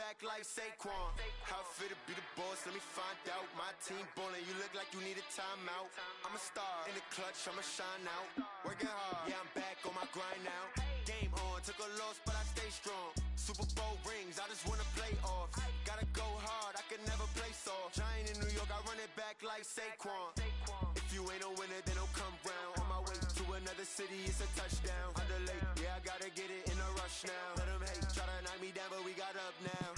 back like Saquon. How fit to be the boss, let me find out. My team ballin', you look like you need a timeout. I'm a star in the clutch, I'ma shine out. Working hard, yeah, I'm back on my grind now. Game on, took a loss, but I stay strong. Super Bowl rings, I just wanna play off. Gotta go hard, I can never play soft. Giant in New York, I run it back like Saquon. If you ain't a winner, then don't come round. On my way to another city, it's a touchdown. Underlay, yeah, I gotta get it in a rush now. Let them hate, try to knock me down, but we got up now.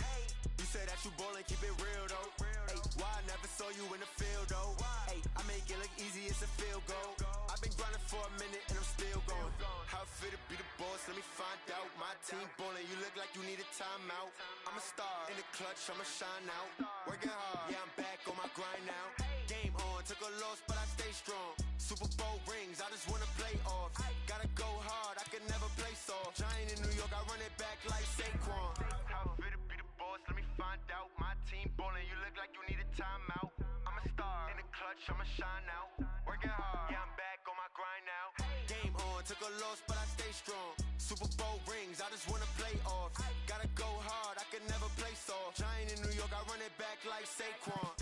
You say that you ballin', keep it real though. Hey, why I never saw you in the field though? Hey, I make it look easy, it's a field goal. I've been grinding for a minute and I'm still going. How fit to be the boss, let me find out. My team ballin', you look like you need a timeout. I'm a star in the clutch, I'ma shine out. Working hard, yeah, I'm back on my grind now. Game on, took a loss, but I stay strong. Super Bowl rings, I just wanna play off. Gotta go hard, I can never play soft. Giant in New York, I run it back like Saquon. How fit to be the boss, let me find out. My team ballin', you look like you need a timeout. I'm a star in the clutch, I'ma shine out. Working hard, yeah, I'm back on my grind now. Game on, took a loss, but I stay strong. Super Bowl rings, I just wanna play off. Gotta go hard, I can never play soft. Giant in New York, I run it back like Saquon.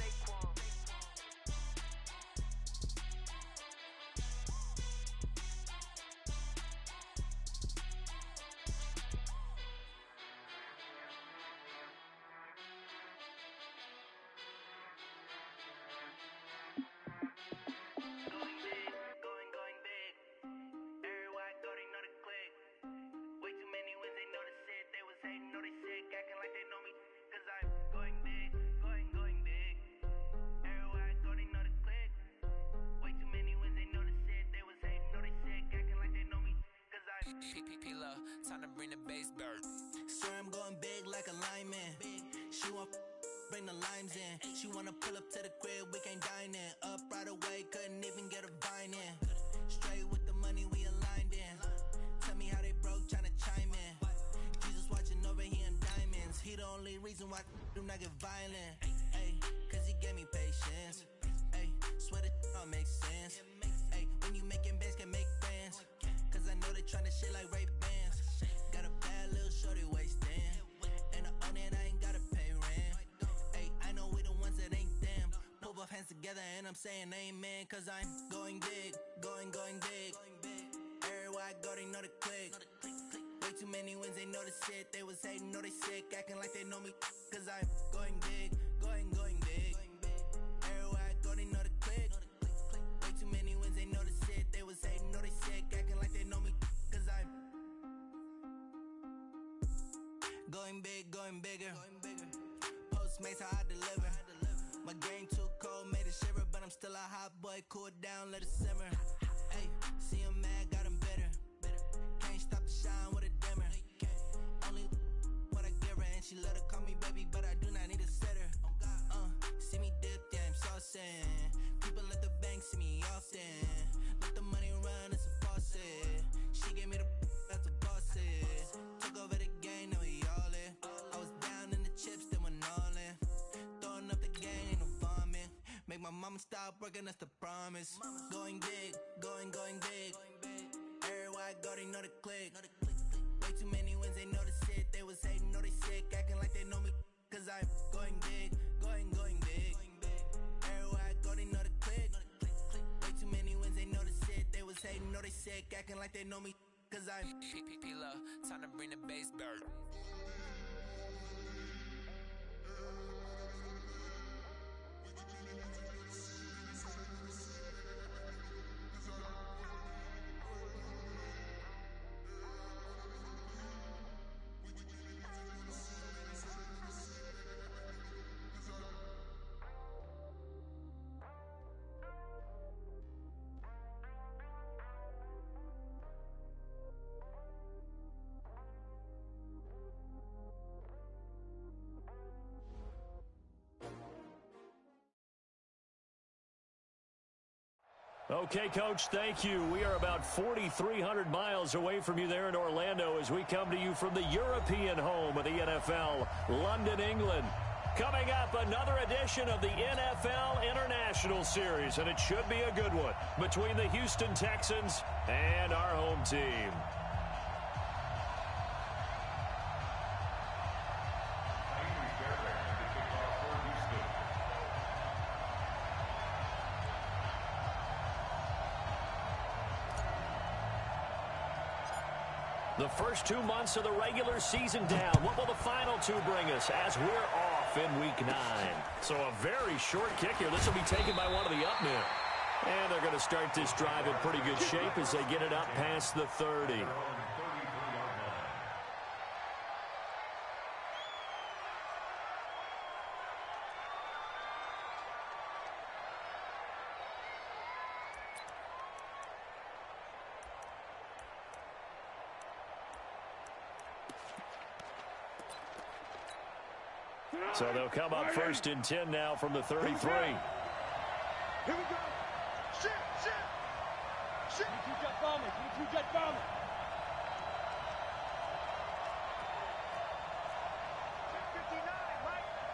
Time to bring the bass bird. Sir, I'm going big like a lineman. She want bring the limes in. She wanna pull up to the crib, we can't dine in. Up right away, couldn't even get a vine in. Straight with the money, we aligned in. Tell me how they broke, tryna chime in. Jesus watching over here in diamonds. He the only reason why I do not get violent. Ay, cause he gave me patience. Ay, swear that all makes sense. Ay, when you making bands, can make friends. Cause I know they tryna shit like Ray Bans. Got a bad little shorty wasting. And I own it, I ain't gotta pay rent. Ay, I know we the ones that ain't them. Put both hands together and I'm saying amen. Cause I'm going big, going big. Everywhere I go, they know the click. Way too many wins, they know the shit. They was hating, know they sick, acting like they know me. Cause I'm going big, going big. Everywhere I go, they know the click. Way too many wins, they know the shit. They was hating, know they sick, acting like they know me. Cause I'm going big, going bigger. Postmates how I deliver. My game too cold, made it shiver. But I'm still a hot boy, cool it down, let it simmer. Hey, see him mad, got him bitter. Can't stop the shine with a dimmer. Only what I give her, and she let her call me baby, but I do not need a sitter. See me dip, yeah, I'm saucing. People at the bank see me often. Let the money run, it's a faucet. She gave me the that's a boss it. Took over the game, now we all in. I was down in the chips, then went all in. Throwing up the game, ain't no vomit. Make my mama stop working, that's the promise. Going big, going big. Everywhere I go, they know the click. Way too many wins, they know the shit. They was hating, know they sick, acting like they know me. Cause I'm going big, going big. Everywhere I go, they know the click. Way too many wins, they know the shit. They was hating, know they sick, acting like they know me. Cause I'm P-Love, time to bring the bass bird. Okay, Coach, thank you. We are about 4,300 miles away from you there in Orlando as we come to you from the European home of the NFL, London, England. Coming up, another edition of the NFL International Series, and it should be a good one between the Houston Texans and our home team. The first 2 months of the regular season down. What will the final two bring us as we're off in Week 9? So a very short kick here. This will be taken by one of the up men. And they're going to start this drive in pretty good shape as they get it up past the 30. So they'll come up first and 10 now from the 33. Here we go. Shit. You jet bombers. You jet bombers.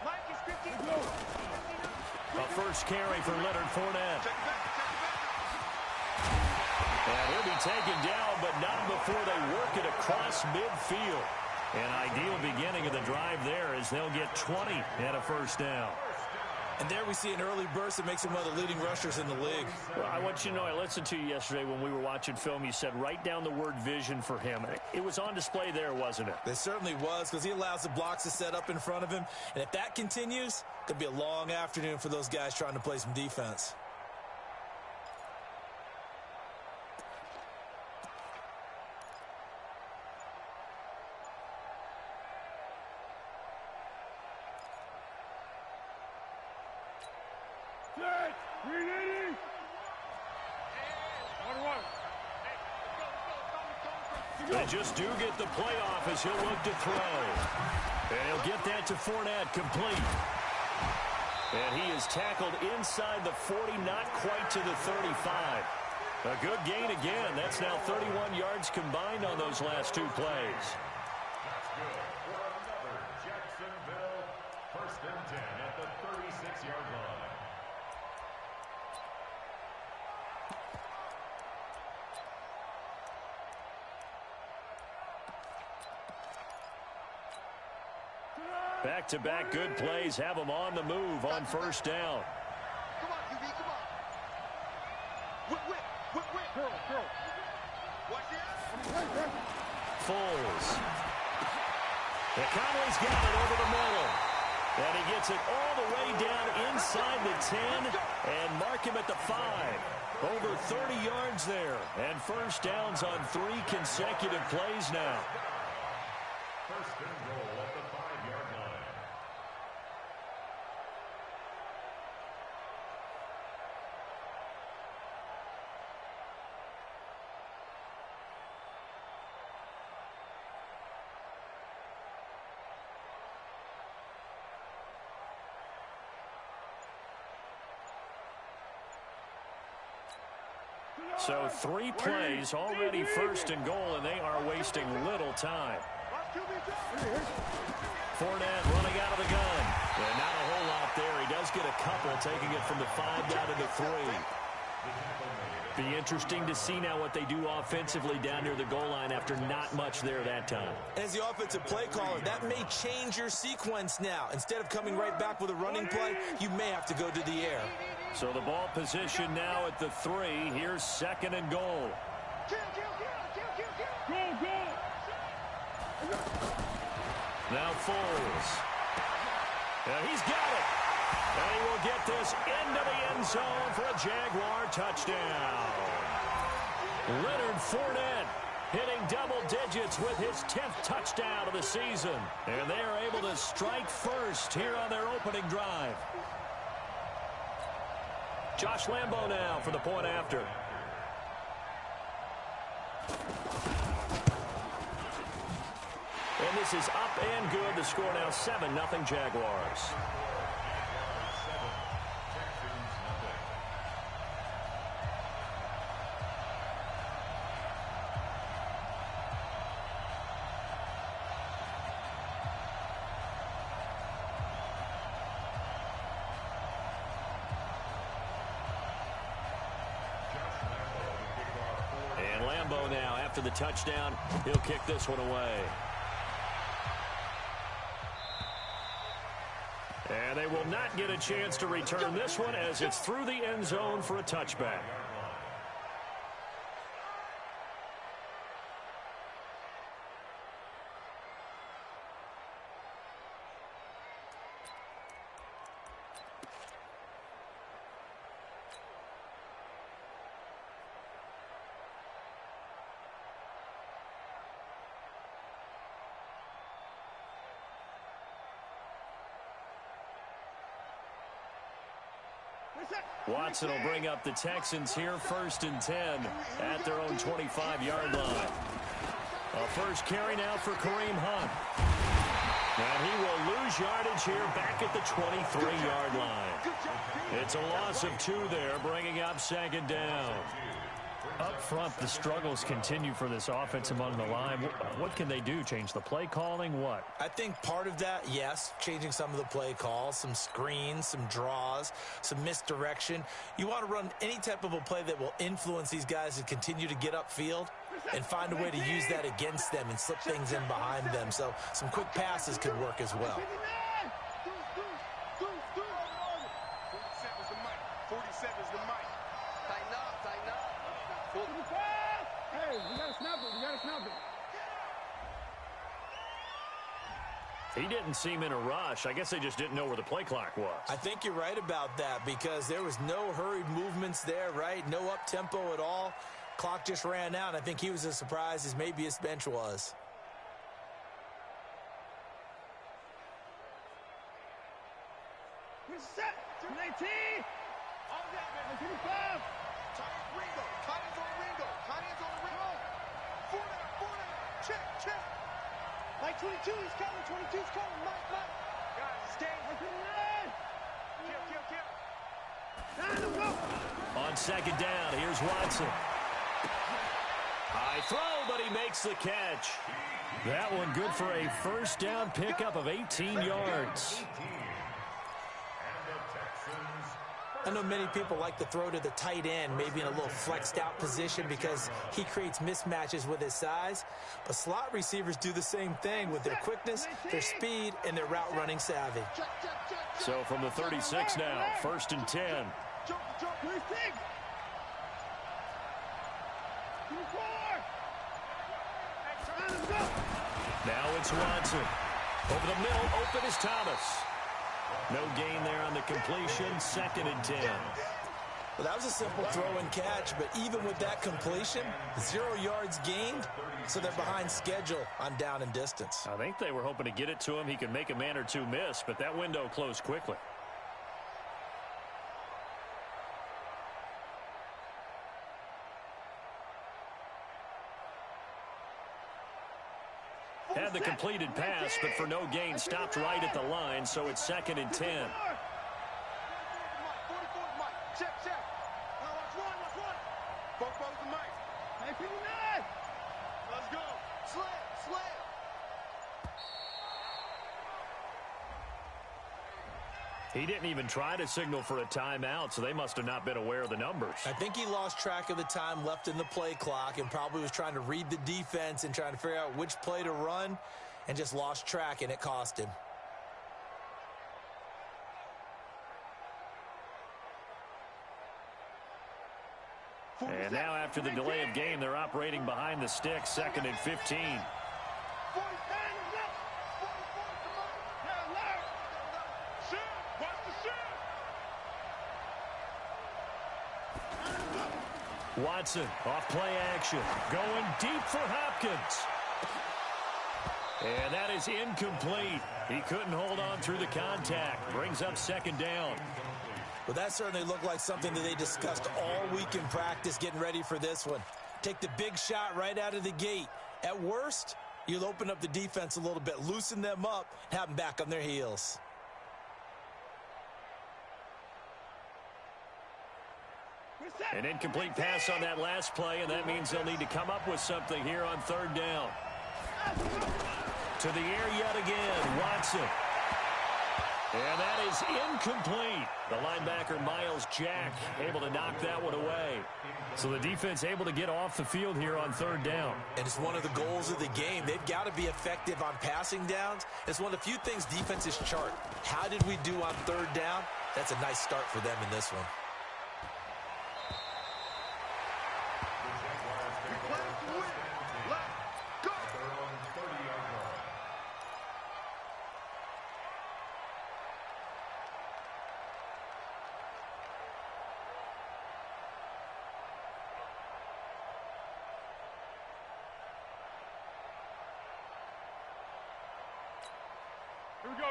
Mike is 59. A first carry for Leonard Fournette. And he'll be taken down, but not before they work it across midfield. An ideal beginning of the drive there as they'll get 20 and a first down. And there we see an early burst that makes him one of the leading rushers in the league. Well, I want you to know, I listened to you yesterday when we were watching film. You said write down the word vision for him. It was on display there, wasn't it? It certainly was, because he allows the blocks to set up in front of him. And if that continues, it could be a long afternoon for those guys trying to play some defense. They just do get the playoff as he'll look to throw. And he'll get that to Fournette, complete. And he is tackled inside the 40, not quite to the 35. A good gain again. That's now 31 yards combined on those last two plays. That's good for another Jacksonville. First and 10 at the 36-yard line. Back-to-back good plays have them on the move on first down. Come on, QB, come on. Whip. Girl. Watch it. Foles. And Conley's got it over the middle. And he gets it all the way down inside the 10 and mark him at the 5. Over 30 yards there. And first downs on 3 consecutive plays now. First and goal at the 5-yard line. So 3 plays already first and goal, and they are wasting little time. Fournette running out of the gun. And not a whole lot there. He does get a couple, taking it from the 5 down to the 3. Be interesting to see now what they do offensively down near the goal line after not much there that time. As the offensive play caller, that may change your sequence now. Instead of coming right back with a running play, you may have to go to the air. So the ball position now at the 3. Here's second and goal. Now Foles. And he's got it. And he will get this into the end zone for a Jaguar touchdown. Leonard Fournette hitting double digits with his 10th touchdown of the season. And they are able to strike first here on their opening drive. Josh Lambo now for the point after. And this is up and good. The score now 7-0 Jaguars. And Lambo now, after the touchdown, he'll kick this one away. And they will not get a chance to return this one as it's through the end zone for a touchback. Watson will bring up the Texans here, 1st and 10 at their own 25-yard line. A first carry now for Kareem Hunt. And he will lose yardage here back at the 23-yard line. It's a loss of 2 there, bringing up 2nd down. Up front, the struggles continue for this offense among the line. What can they do? Change the play calling? What? I think part of that, yes, changing some of the play calls, some screens, some draws, some misdirection. You want to run any type of a play that will influence these guys to continue to get upfield and find a way to use that against them and slip things in behind them. So some quick passes could work as well. 47 is the mic. Tighten up, tighten up. Hey, we gotta snap it, we gotta snap it. He didn't seem in a rush. I guess they just didn't know where the play clock was. I think you're right about that because there was no hurried movements there, right? No up-tempo at all. Clock just ran out, and I think he was as surprised as maybe his bench was. Set, 19. All that, man. 25. Ringo. Connie's on Ringo. Connie's on Ringo. 4 down. Check. Mike 22, he's coming. 22's coming. Mike. Guys, stay. Kill. On 2nd down, here's Watson. High throw, but he makes the catch. That one good for a 1st down pickup of 18 yards. I know many people like to throw to the tight end, maybe in a little flexed out position because he creates mismatches with his size. But slot receivers do the same thing with their quickness, their speed, and their route running savvy. So from the 36 now, 1st and 10. Now it's Watson. Over the middle, open is Thomas. No gain there on the completion, 2nd and 10. Well, that was a simple throw and catch, but even with that completion, 0 yards gained, so they're behind schedule on down and distance. I think they were hoping to get it to him. He could make a man or two miss, but that window closed quickly. Had the completed pass, but for no gain, stopped right at the line, so it's 2nd and 10. 44 Mike. Check. Watch one. Both the mic. 59. Let's go. Slam. He didn't even try to signal for a timeout, so they must have not been aware of the numbers. I think he lost track of the time left in the play clock and probably was trying to read the defense and trying to figure out which play to run and just lost track, and it cost him. And now after the delay of game, they're operating behind the sticks, 2nd and 15. Watson off play action, going deep for Hopkins. And that is incomplete. He couldn't hold on through the contact. Brings up 2nd down. Well, that certainly looked like something that they discussed all week in practice getting ready for this one. Take the big shot right out of the gate. At worst, you'll open up the defense a little bit, loosen them up, and have them back on their heels. An incomplete pass on that last play, and that means they'll need to come up with something here on 3rd down. To the air yet again, Watson. And that is incomplete. The linebacker, Miles Jack, able to knock that one away. So the defense able to get off the field here on 3rd down. And it's one of the goals of the game. They've got to be effective on passing downs. It's one of the few things defenses chart. How did we do on 3rd down? That's a nice start for them in this one.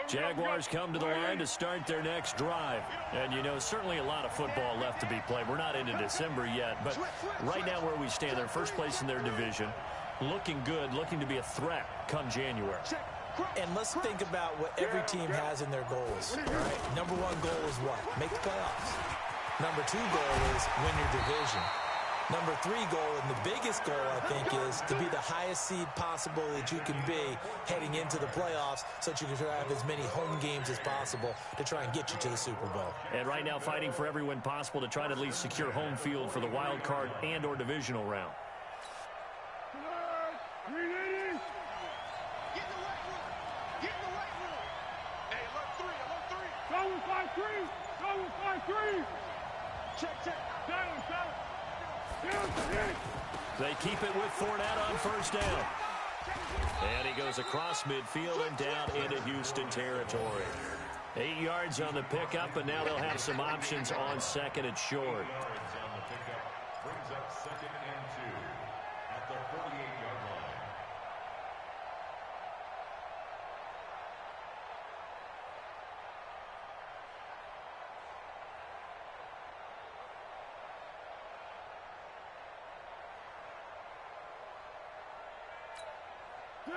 Jaguars come to the line to start their next drive. And, you know, certainly a lot of football left to be played. We're not into December yet, but right now where we stand, they're first place in their division, looking good, looking to be a threat come January. And let's think about what every team has in their goals. Right? Number one goal is what? Make the playoffs. Number two goal is win your division. Number three goal, and the biggest goal, I think, is to be the highest seed possible that you can be heading into the playoffs so that you can have as many home games as possible to try and get you to the Super Bowl. And right now fighting for every win possible to try to at least secure home field for the wild card and or divisional round. They keep it with Fournette on first down. And he goes across midfield and down into Houston territory. 8 yards on the pickup, and now they'll have some options on second and short. Brings up 2nd and 2 at the 48-yard line.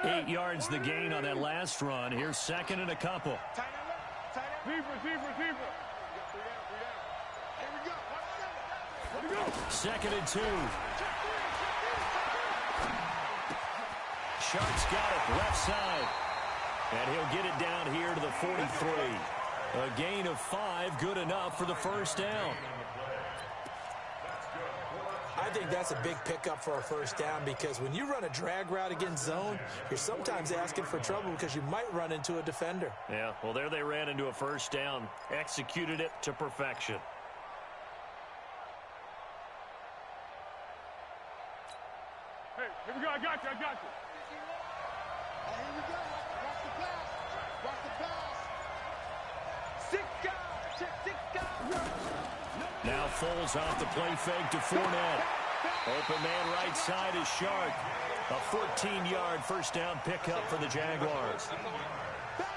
Eight yards the gain on that last run. Here's second and a couple. Second and 2. Sharp's got it left side. And he'll get it down here to the 43. A gain of 5, good enough for the first down. I think that's a big pickup for a first down because when you run a drag route against zone, you're sometimes asking for trouble because you might run into a defender. Yeah, well, there they ran into a first down. Executed it to perfection. Hey, here we go. I got you. Here we go. Watch the pass. Watch the pass. 6 guys. Check 6 guys. Now Foles off the play fake to Fournette. Open man right side is Sharp. A 14-yard first down pickup for the Jaguars. That's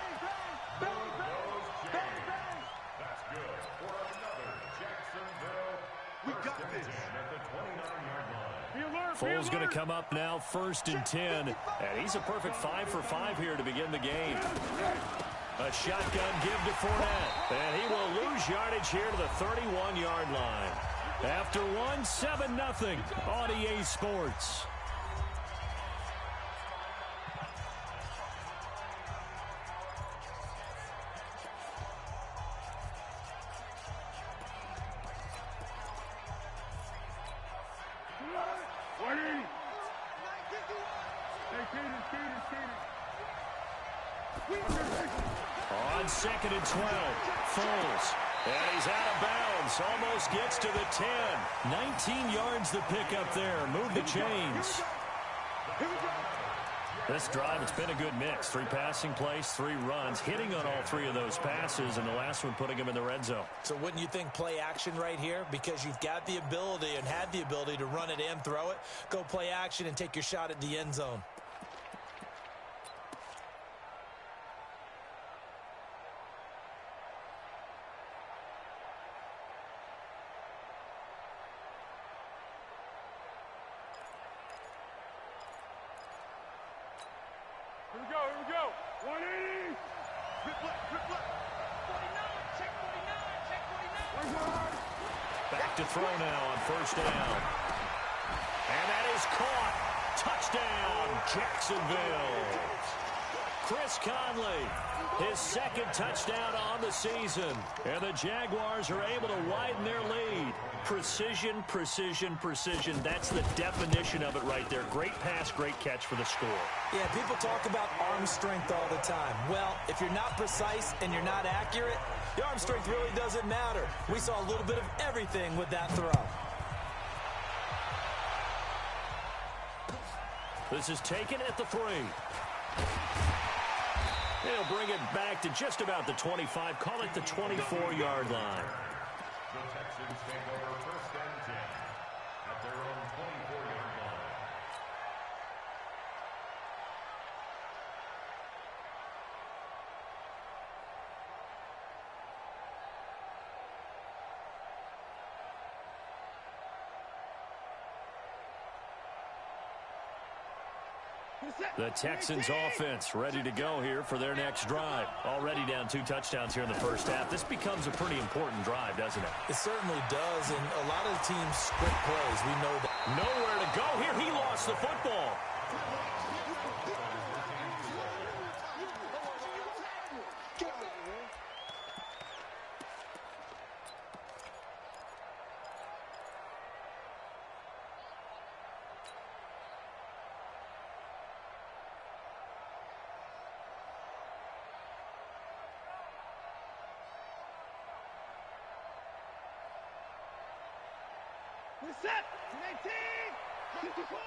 good for another Jacksonville. We got this. At the 29-yard line. Foles going to come up now, 1st and 10. And he's a perfect 5 for 5 here to begin the game. A shotgun give to Fournette. And he will lose yardage here to the 31-yard line. After 1, 7-0 on EA Sports. On 2nd and 12, Foles. And he's out of bounds. Almost gets to the 10. 19 yards the pickup there. Move the chains. This drive, it's been a good mix. 3 passing plays, 3 runs, hitting on all 3 of those passes, and the last one putting him in the red zone. So wouldn't you think play action right here? Because you've got the ability and had the ability to run it and throw it. Go play action and take your shot at the end zone. Here we go. 180. Rip left. 49. Check 49. Back to throw now on first down. And that is caught. Touchdown, Jacksonville. Chris Conley, his 2nd touchdown on the season. And the Jaguars are able to widen their lead. Precision, precision, precision. That's the definition of it right there. Great pass, great catch for the score. Yeah, people talk about arm strength all the time. Well, if you're not precise and you're not accurate, your arm strength really doesn't matter. We saw a little bit of everything with that throw. This is taken at the 3. They'll bring it back to just about the 25. Call it the 24-yard line. The Texans take over 1st and 10 at their own 24-yard line. The Texans offense ready to go here for their next drive. Already down 2 touchdowns here in the first half. This becomes a pretty important drive, doesn't it? It certainly does, and a lot of the teams script plays. We know that. Nowhere to go here. He lost the football. We're set. 19. 54.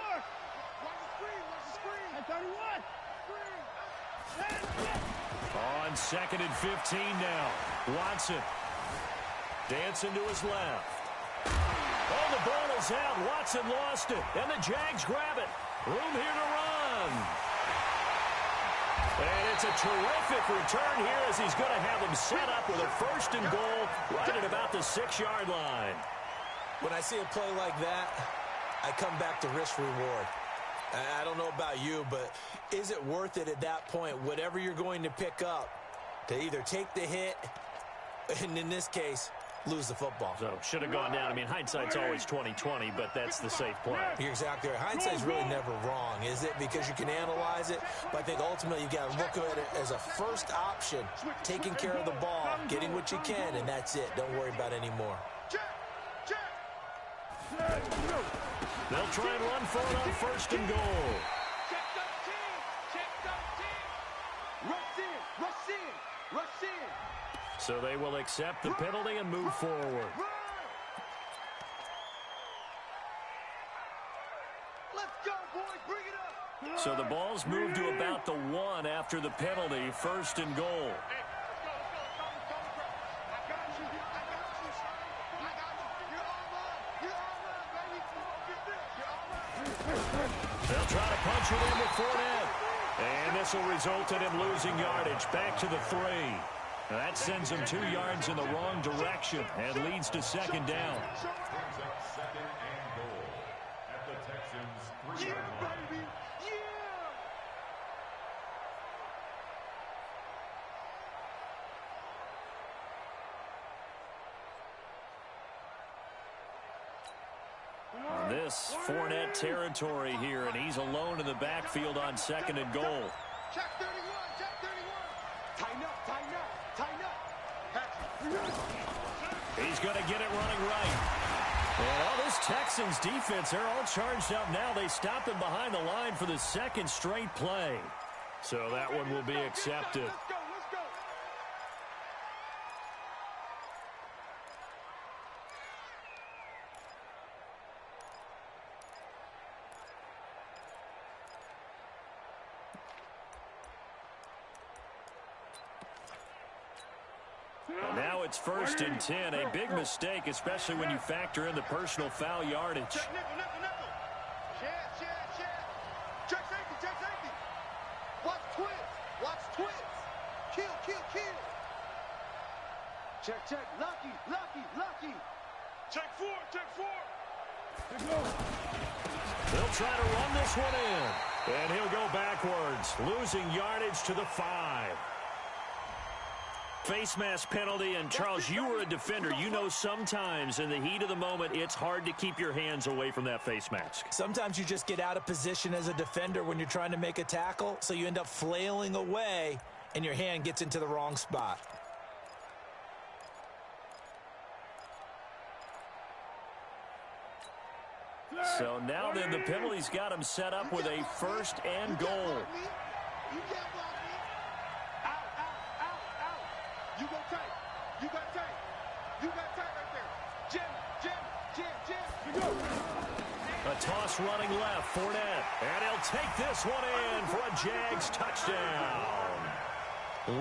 Watch the screen. Watch the screen. At 31. On 2nd and 15 now. Watson dancing to his left. Oh, the ball is out. Watson lost it. And the Jags grab it. Room here to run. And it's a terrific return here as he's going to have them set up with a 1st and goal right at about the 6-yard line. When I see a play like that, I come back to risk-reward. I don't know about you, but is it worth it at that point, whatever you're going to pick up, to either take the hit, and in this case, lose the football? So, should have gone down. I mean, hindsight's always 20/20, but that's the safe play. You're exactly right. Hindsight's really never wrong, is it? Because you can analyze it, but I think ultimately you've got to look at it as a first option, taking care of the ball, getting what you can, and that's it. Don't worry about any more. They'll try and run for it on 1st and goal. Check 13. Check 13. Rush in. Rush in. Rush in. So they will accept the penalty and move forward. Let's go, boys. Bring it up. So the ball's moved to about the 1 after the penalty, 1st and goal. They'll try to punch it in with Fournette. And this will result in him losing yardage back to the 3. That sends him 2 yards in the wrong direction and leads to 2nd down. Brings up 2nd and goal at the Texans' 3-yard line. Baby. Yeah. This Fournette territory here, and he's alone in the backfield on 2nd and goal. Check 31. Check 31. Tighten up. Tighten up. Tighten up. He's going to get it running right. And all this Texans defense, they're all charged up now. They stopped him behind the line for the 2nd straight play. So that one will be accepted. Let's go. Let's go. And now it's 1st and 10. A big mistake, especially when you factor in the personal foul yardage. Check nickel. Check safety. Watch twins. Kill. Check. Lucky. Check 4. They'll try to run this one in. And he'll go backwards, losing yardage to the 5. Face mask penalty, and Charles, you were a defender. You know sometimes in the heat of the moment, it's hard to keep your hands away from that face mask. Sometimes you just get out of position as a defender when you're trying to make a tackle, so you end up flailing away, and your hand gets into the wrong spot. So now then, the penalty's got him set up with a 1st and goal. You can't block me. Out. You got tight right there. Jam. You go. A toss running left, Fournette. And he'll take this one in for a Jags touchdown.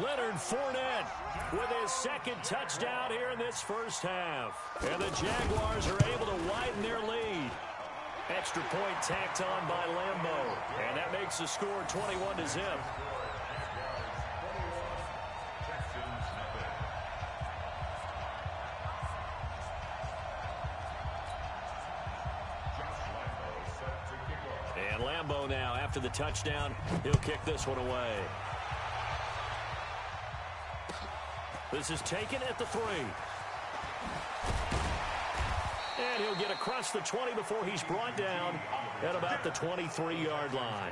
Leonard Fournette with his 2nd touchdown here in this first half. And the Jaguars are able to widen their lead. Extra point tacked on by Lambeau. And that makes the score 21-0. And Lambeau now, after the touchdown. He'll kick this one away. This is taken at the 3. And he'll get across the 20 before he's brought down at about the 23-yard line.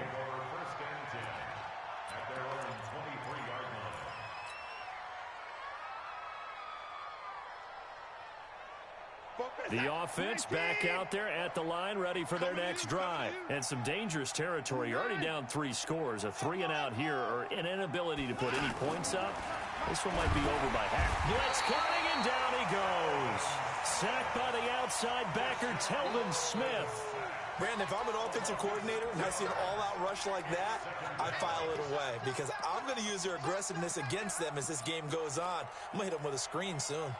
The offense back out there at the line, ready for their next drive. And some dangerous territory. You're already down 3 scores. A 3-and-out here, or an inability to put any points up. This one might be over by half. Blitz coming, and down he goes. Sacked by the outside backer, Telvin Smith. Brandon, if I'm an offensive coordinator and I see an all-out rush like that, I file it away because I'm going to use their aggressiveness against them as this game goes on. I'm going to hit them with a screen soon.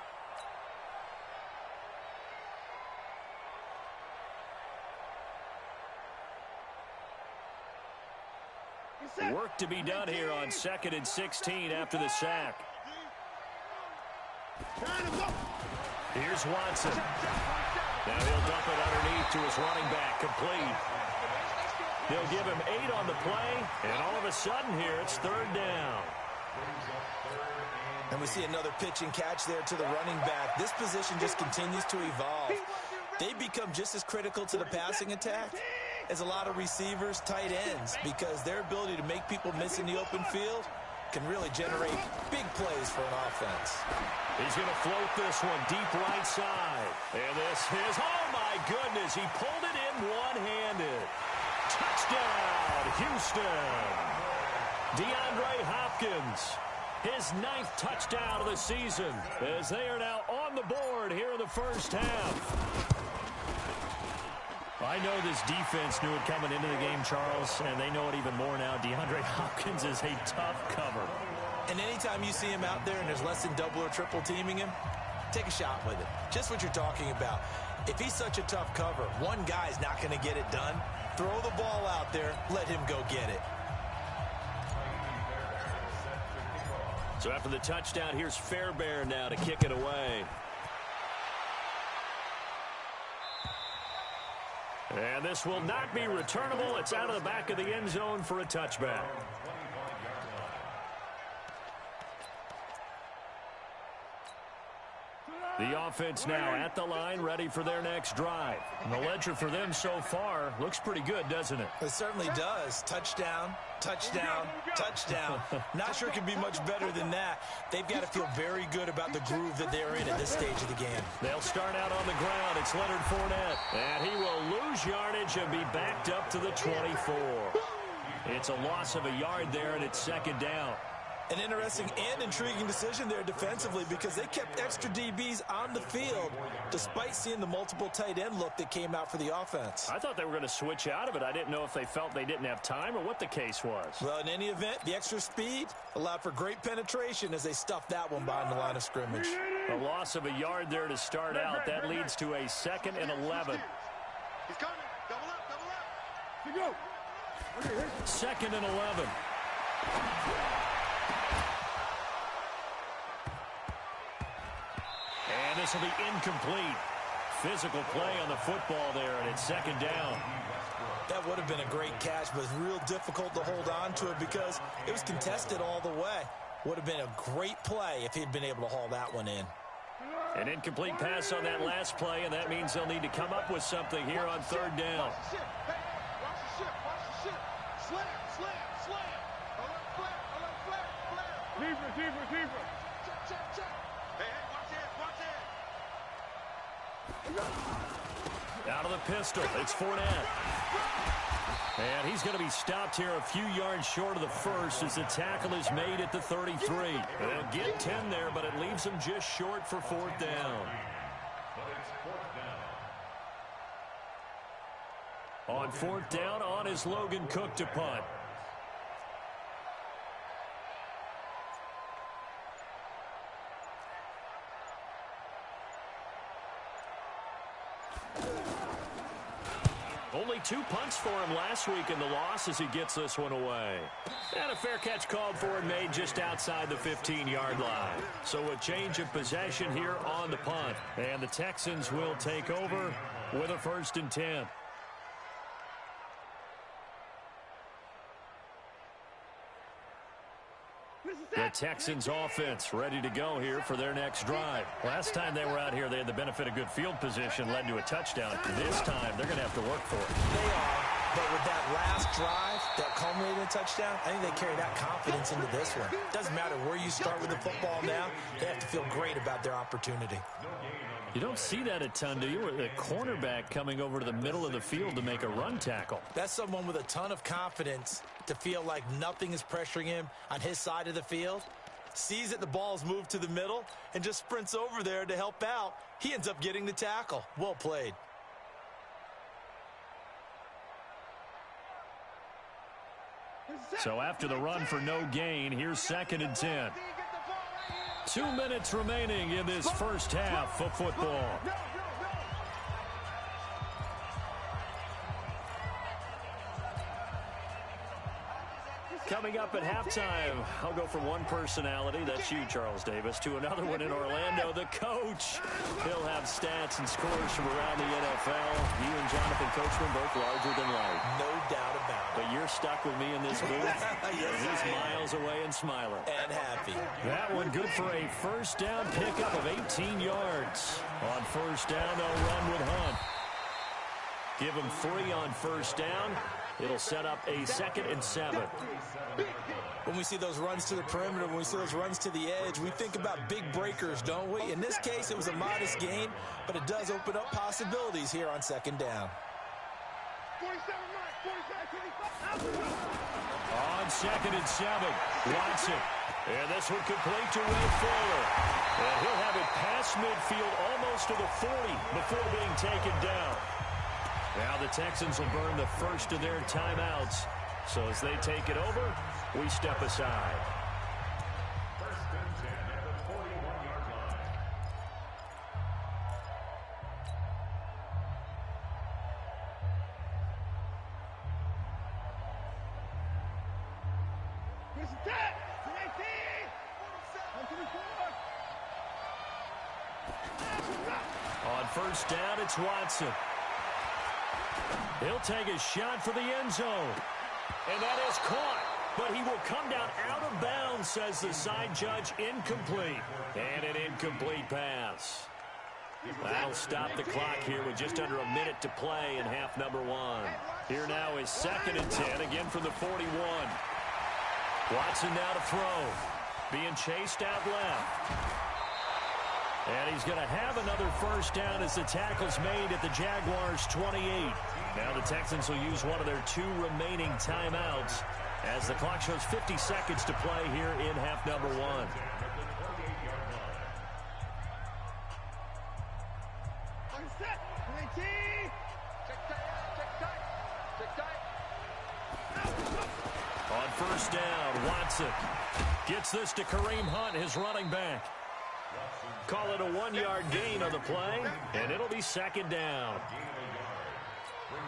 Work to be done here on 2nd and 16 after the sack. Here's Watson. Now he'll dump it underneath to his running back, complete. They'll give him 8 on the play, and all of a sudden here it's 3rd down. And we see another pitch and catch there to the running back. This position just continues to evolve. They become just as critical to the passing attack as a lot of receivers, tight ends, because their ability to make people miss in the open field can really generate big plays for an offense. He's going to float this one deep right side. And this is, oh my goodness, he pulled it in one-handed. Touchdown, Houston. DeAndre Hopkins, his 9th touchdown of the season, as they are now on the board here in the first half. I know this defense knew it coming into the game, Charles, and they know it even more now. DeAndre Hopkins is a tough cover. And anytime you see him out there and there's less than double or triple teaming him, take a shot with it. Just what you're talking about. If he's such a tough cover, one guy's not going to get it done. Throw the ball out there, let him go get it. So after the touchdown, here's Fairbairn now to kick it away. And this will not be returnable. It's out of the back of the end zone for a touchback. The offense now at the line, ready for their next drive. And the ledger for them so far looks pretty good, doesn't it? It certainly does. Touchdown, touchdown, touchdown. Not sure it can be much better than that. They've got to feel very good about the groove that they're in at this stage of the game. They'll start out on the ground. It's Leonard Fournette. And he will lose yardage and be backed up to the 24. It's a loss of a yard there, and it's 2nd down. An interesting and intriguing decision there defensively because they kept extra DBs on the field despite seeing the multiple tight end look that came out for the offense. I thought they were going to switch out of it. I didn't know if they felt they didn't have time or what the case was. Well, in any event, the extra speed allowed for great penetration as they stuffed that one behind the line of scrimmage. A loss of a yard there to start out. That leads to a 2nd and 11. He's coming. Double up. Double up. Here you go. 2nd and 11. And this will be incomplete. Physical play on the football there, and it's 2nd down. That would have been a great catch, but it's real difficult to hold on to it because it was contested all the way. Would have been a great play if he'd been able to haul that one in. An incomplete pass on that last play, and that means they'll need to come up with something here on 3rd down. Watch the ship. Watch the ship. Watch the ship. Slam. Alert flare. Receiver. Check. Hey, watch it. Out of the pistol, it's Fournette. And he's going to be stopped here a few yards short of the first as the tackle is made at the 33. They'll get 10 there, but it leaves them just short for 4th down. On 4th down, on is Logan Cook to punt. Only 2 punts for him last week in the loss as he gets this one away. And a fair catch called for and made just outside the 15-yard line. So a change of possession here on the punt. And the Texans will take over with a 1st and 10. Texans offense ready to go here for their next drive. Last time they were out here, they had the benefit of good field position, led to a touchdown. This time, they're going to have to work for it. They are, but with that last drive that culminated in a touchdown, I think they carry that confidence into this one. Doesn't matter where you start with the football now, they have to feel great about their opportunity. You don't see that a ton, do you? With a cornerback coming over to the middle of the field to make a run tackle. That's someone with a ton of confidence to feel like nothing is pressuring him on his side of the field. Sees that the ball's moved to the middle and just sprints over there to help out. He ends up getting the tackle. Well played. So after the run for no gain, here's 2nd and 10. 2 minutes remaining in this first half of football. Coming up at halftime, I'll go from one personality, that's you, Charles Davis, to another one in Orlando, the coach. He'll have stats and scores from around the NFL. You and Jonathan Coachman both larger than life. No doubt about it. But you're stuck with me in this booth. Yes, he's miles away and smiling. And happy. That one good for a first down pickup of 18 yards. On first down, they'll run with Hunt. Give him 3 on first down. It'll set up a 2nd and 7. When we see those runs to the perimeter, when we see those runs to the edge, we think about big breakers, don't we? In this case, it was a modest gain, but it does open up possibilities here on 2nd down. On 2nd and 7, Watson. And this one complete to Will Fuller. And he'll have it past midfield almost to the 40 before being taken down. Now the Texans will burn the first of their timeouts. So as they take it over, we step aside. 1st and 10 at the 41-yard line. On first down, it's Watson. He'll take a shot for the end zone. And that is caught. But he will come down out of bounds, says the side judge. Incomplete. And an incomplete pass. That'll stop the clock here with just under a minute to play in half number 1. Here now is 2nd and 10, again from the 41. Watson now to throw. Being chased out left. And he's going to have another first down as the tackle's made at the Jaguars' 28. Now the Texans will use one of their 2 remaining timeouts as the clock shows 50 seconds to play here in half number 1. On first down, Watson gets this to Kareem Hunt, his running back. Call it a 1-yard gain on the play, and it'll be 2nd down.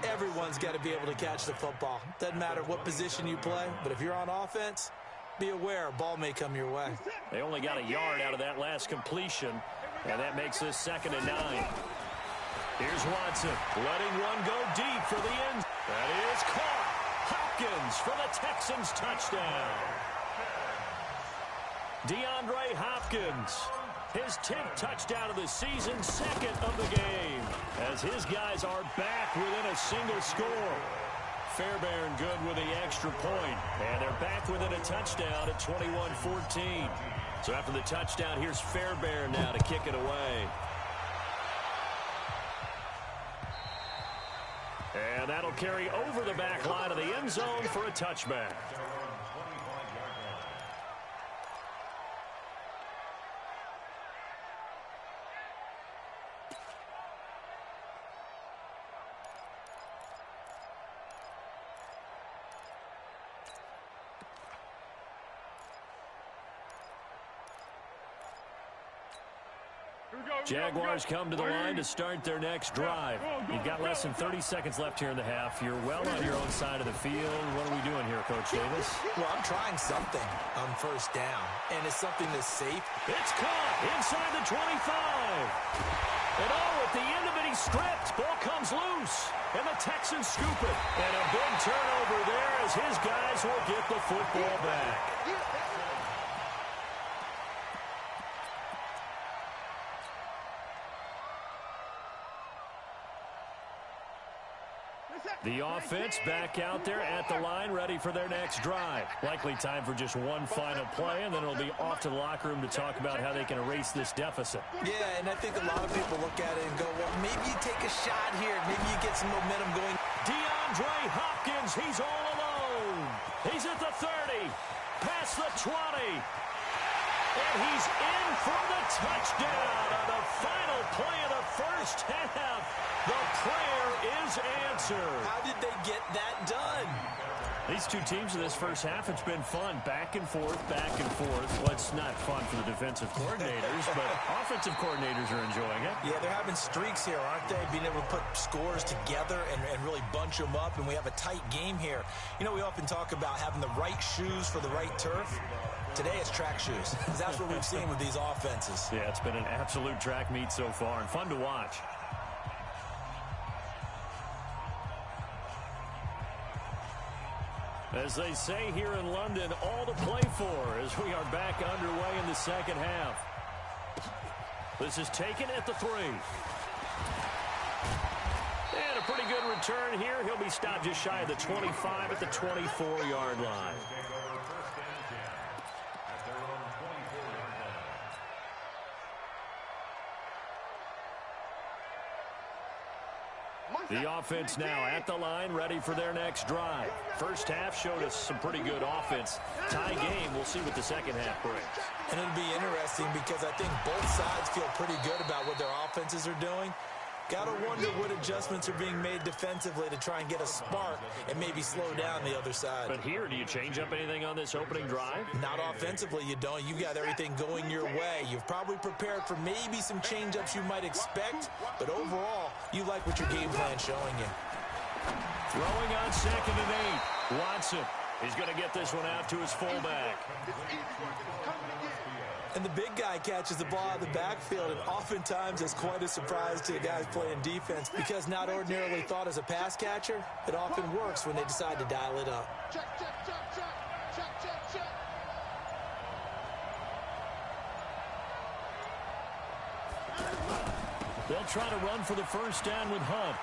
Everyone's got to be able to catch the football. Doesn't matter what position you play, but if you're on offense, be aware a ball may come your way. They only got a yard out of that last completion, and that makes this 2nd and 9. Here's Watson, letting one go deep for the end. That is caught. Hopkins for the Texans touchdown. DeAndre Hopkins. His 10th touchdown of the season, 2nd of the game, as his guys are back within a single score. Fairbairn good with the extra point, and they're back within a touchdown at 21-14. So after the touchdown, here's Fairbairn now to kick it away. And that'll carry over the back line of the end zone for a touchback. Jaguars come to the line to start their next drive. You've got less than 30 seconds left here in the half. You're well on your own side of the field. What are we doing here, Coach Davis? Well, I'm trying something on first down, and it's something that's safe. It's caught inside the 25. And at the end of it, he's stripped. Ball comes loose, and the Texans scoop it. And a big turnover there as his guys will get the football back. The offense back out there at the line, ready for their next drive. Likely time for just one final play, and then it'll be off to the locker room to talk about how they can erase this deficit. Yeah, and I think a lot of people look at it and go, well, maybe you take a shot here. Maybe you get some momentum going. DeAndre Hopkins, he's all alone. He's at the 30, past the 20. And he's in for the touchdown on the final play of the first half. The prayer is answered. How did they get that done? These two teams in this first half, it's been fun. Back and forth, back and forth. Well, it's not fun for the defensive coordinators, but offensive coordinators are enjoying it. Yeah, they're having streaks here, aren't they? Being able to put scores together and really bunch them up, and we have a tight game here. You know, we often talk about having the right shoes for the right turf. Today it's track shoes. That's what we've seen with these offenses. Yeah, it's been an absolute track meet so far and fun to watch. As they say here in London, all to play for as we are back underway in the second half. This is taken at the 3. And a pretty good return here. He'll be stopped just shy of the 25 at the 24-yard line. The offense now at the line, ready for their next drive. First half showed us some pretty good offense. Tie game, we'll see what the second half brings. And it'll be interesting because I think both sides feel pretty good about what their offenses are doing. Got to wonder what adjustments are being made defensively to try and get a spark and maybe slow down the other side. But here, do you change up anything on this opening drive? Not offensively, you don't. You've got everything going your way. You've probably prepared for maybe some change-ups you might expect, but overall, you like what your game plan's showing you. Throwing on 2nd and 8. Watson is going to get this one out to his fullback. And the big guy catches the ball out of the backfield, and oftentimes it's quite a surprise to the guys playing defense because not ordinarily thought as a pass catcher, it often works when they decide to dial it up. They'll try to run for the first down with Hunt.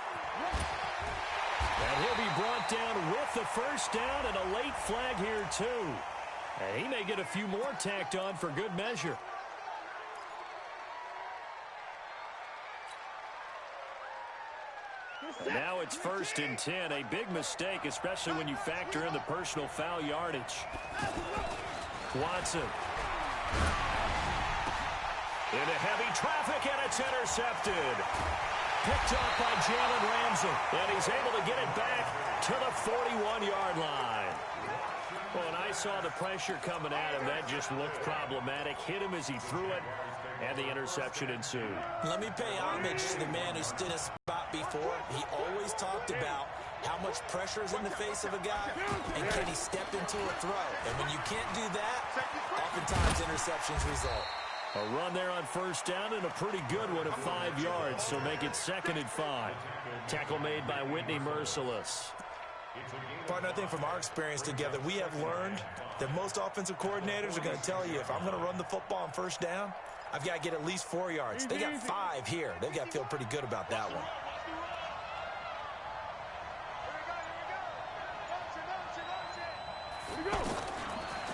And he'll be brought down with the first down and a late flag here too. And he may get a few more tacked on for good measure. And now it's 1st and 10. A big mistake, especially when you factor in the personal foul yardage. Watson. Into heavy traffic, and it's intercepted. Picked up by Jalen Ramsey. And he's able to get it back to the 41-yard line. Well, and I saw the pressure coming at him. That just looked problematic. Hit him as he threw it, and the interception ensued. Let me pay homage to the man who stood a spot before. He always talked about how much pressure is in the face of a guy, and can he step into a throw. And when you can't do that, oftentimes interceptions result. A run there on first down and a pretty good one at 5 yards, so make it 2nd and 5. Tackle made by Whitney Merciless. Partner, I think from our experience together, we have learned that most offensive coordinators are going to tell you, if I'm going to run the football on first down, I've got to get at least 4 yards. They got 5 here. They've got to feel pretty good about that one.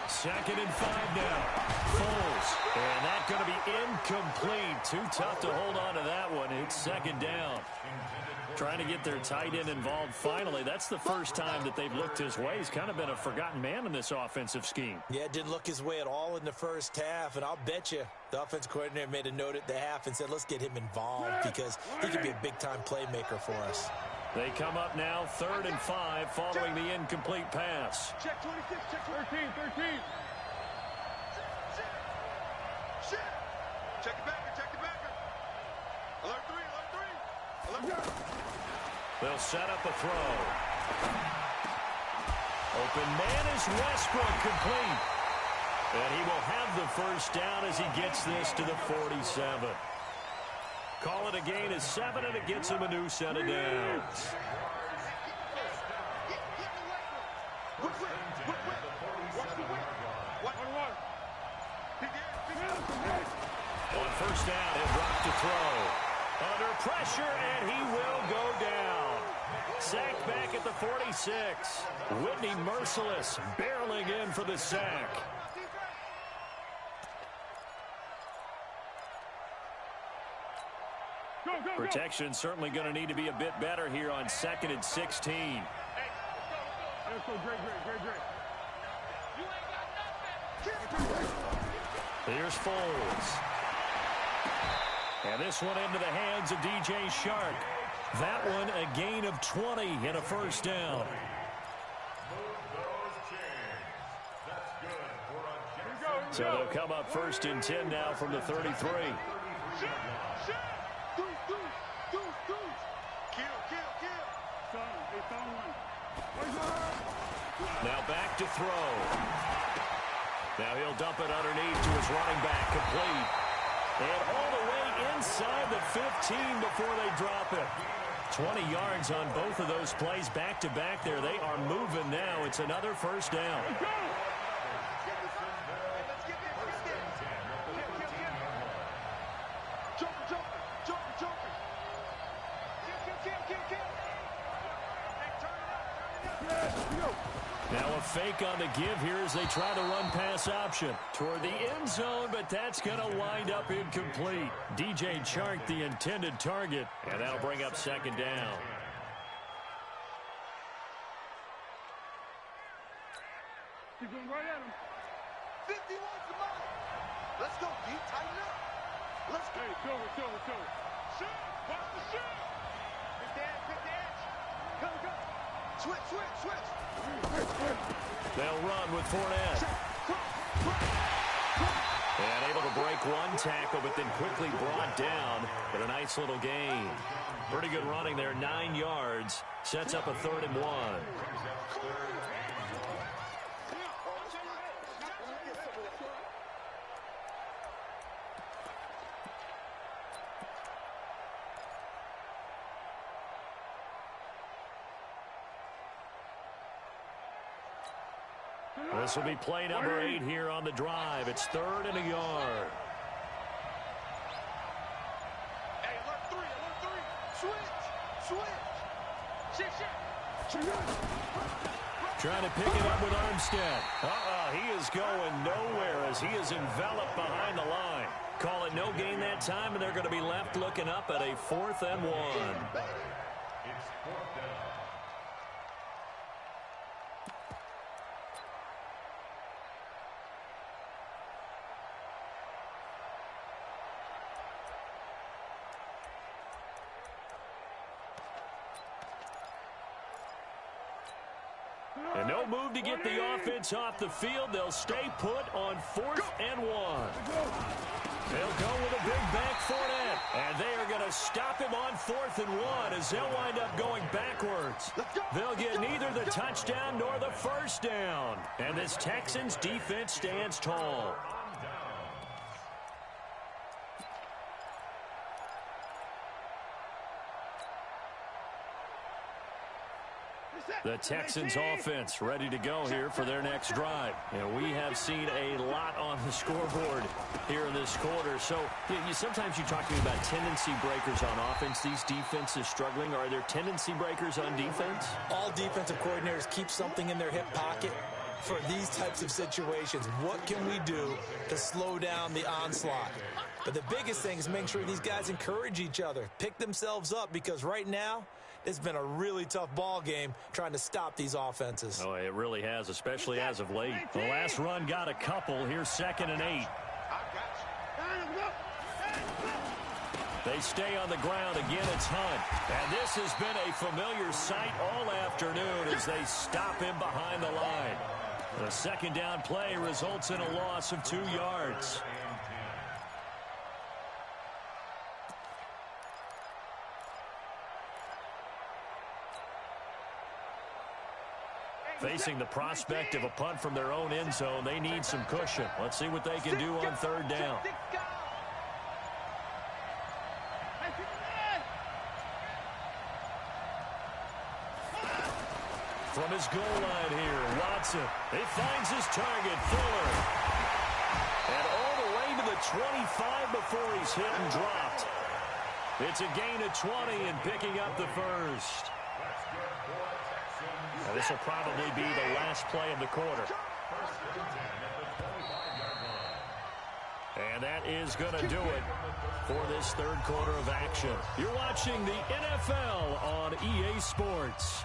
Second and 5 now. Foles. And that's going to be incomplete. Too tough to hold on to that one. It's 2nd down. Trying to get their tight end involved finally. That's the first time that they've looked his way. He's kind of been a forgotten man in this offensive scheme. Yeah, it didn't look his way at all in the first half, and I'll bet you the offensive coordinator made a note at the half and said, let's get him involved because he could be a big-time playmaker for us. They come up now 3rd and 5 following the incomplete pass. Check 26, check 13. Check it back. Alert 3. They'll set up a throw. Open man is Westbrook, complete. And he will have the first down as he gets this to the 47. Call it a gain of 7, and it gets him a new set of downs. On first down, he'll drop to throw. Under pressure, and he will go down. Sacked back at the 46. Whitney Merciless barreling in for the sack. Protection certainly going to need to be a bit better here on 2nd and 16. Here's Foles. And this one into the hands of DJ Shark. That one a gain of 20 and a first down. So they'll come up 1st and 10 now from the 33. Now back to throw. Now he'll dump it underneath to his running back, complete. And all the way inside the 15 before they drop it. 20 yards on both of those plays back-to-back there. They are moving now. It's another first down. Now a fake on the give here as they try the run-pass option toward the end zone, but that's going to wind up incomplete. DJ Chark, the intended target, and that'll bring up 2nd down. He's going right at him. 50 wants the ball. Let's go, D. Tighten up. Let's go. Hey, show. Shoot. Watch the shoot. Good dash. Go. Switch. They'll run with Fournette. And able to break one tackle, but then quickly brought down. But a nice little gain. Pretty good running there, 9 yards. Sets up a 3rd and 1. This will be play number 8 here on the drive. It's 3rd and a yard. Hey, alert 3. Switch. Trying to pick it up with Armstead. He is going nowhere as he is enveloped behind the line. Call it no gain that time, and they're going to be left looking up at a 4th and 1. It's 4th down. And no move to get the offense off the field. They'll stay put on 4th and 1. They'll go with a big back Fournette. And they are going to stop him on 4th and 1 as they'll wind up going backwards. They'll get neither the touchdown nor the first down. And this Texans defense stands tall. The Texans offense ready to go here for their next drive. And we have seen a lot on the scoreboard here in this quarter. So sometimes you talk to me about tendency breakers on offense. These defenses struggling. Are there tendency breakers on defense? All defensive coordinators keep something in their hip pocket for these types of situations. What can we do to slow down the onslaught? But the biggest thing is make sure these guys encourage each other, pick themselves up, because right now, it's been a really tough ball game trying to stop these offenses. Oh, it really has, especially as of late. The last run got a couple. Here's 2nd and 8. They stay on the ground. Again, it's Hunt. And this has been a familiar sight all afternoon as they stop him behind the line. The 2nd down play results in a loss of 2 yards. Facing the prospect of a punt from their own end zone, they need some cushion. Let's see what they can do on 3rd down. From his goal line here, Watson. He finds his target, Fuller. And all the way to the 25 before he's hit and dropped. It's a gain of 20 and picking up the first. Now, this will probably be the last play of the quarter. First and 10 at the 25-yard line. And that is going to do it for this third quarter of action. You're watching the NFL on EA Sports.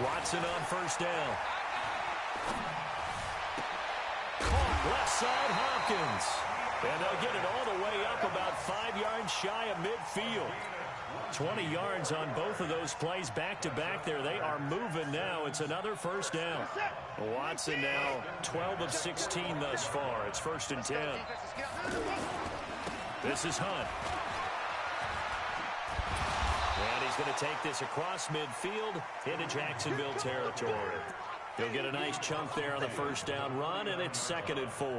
Watson on first down. Caught left side Hopkins. And they'll get it all the way up about 5 yards shy of midfield. 20 yards on both of those plays back-to-back there. They are moving now. It's another first down. Watson now 12 of 16 thus far. It's first and 10. This is Hunt. And he's going to take this across midfield into Jacksonville territory. He'll get a nice chunk there on the first down run, and it's 2nd and 4.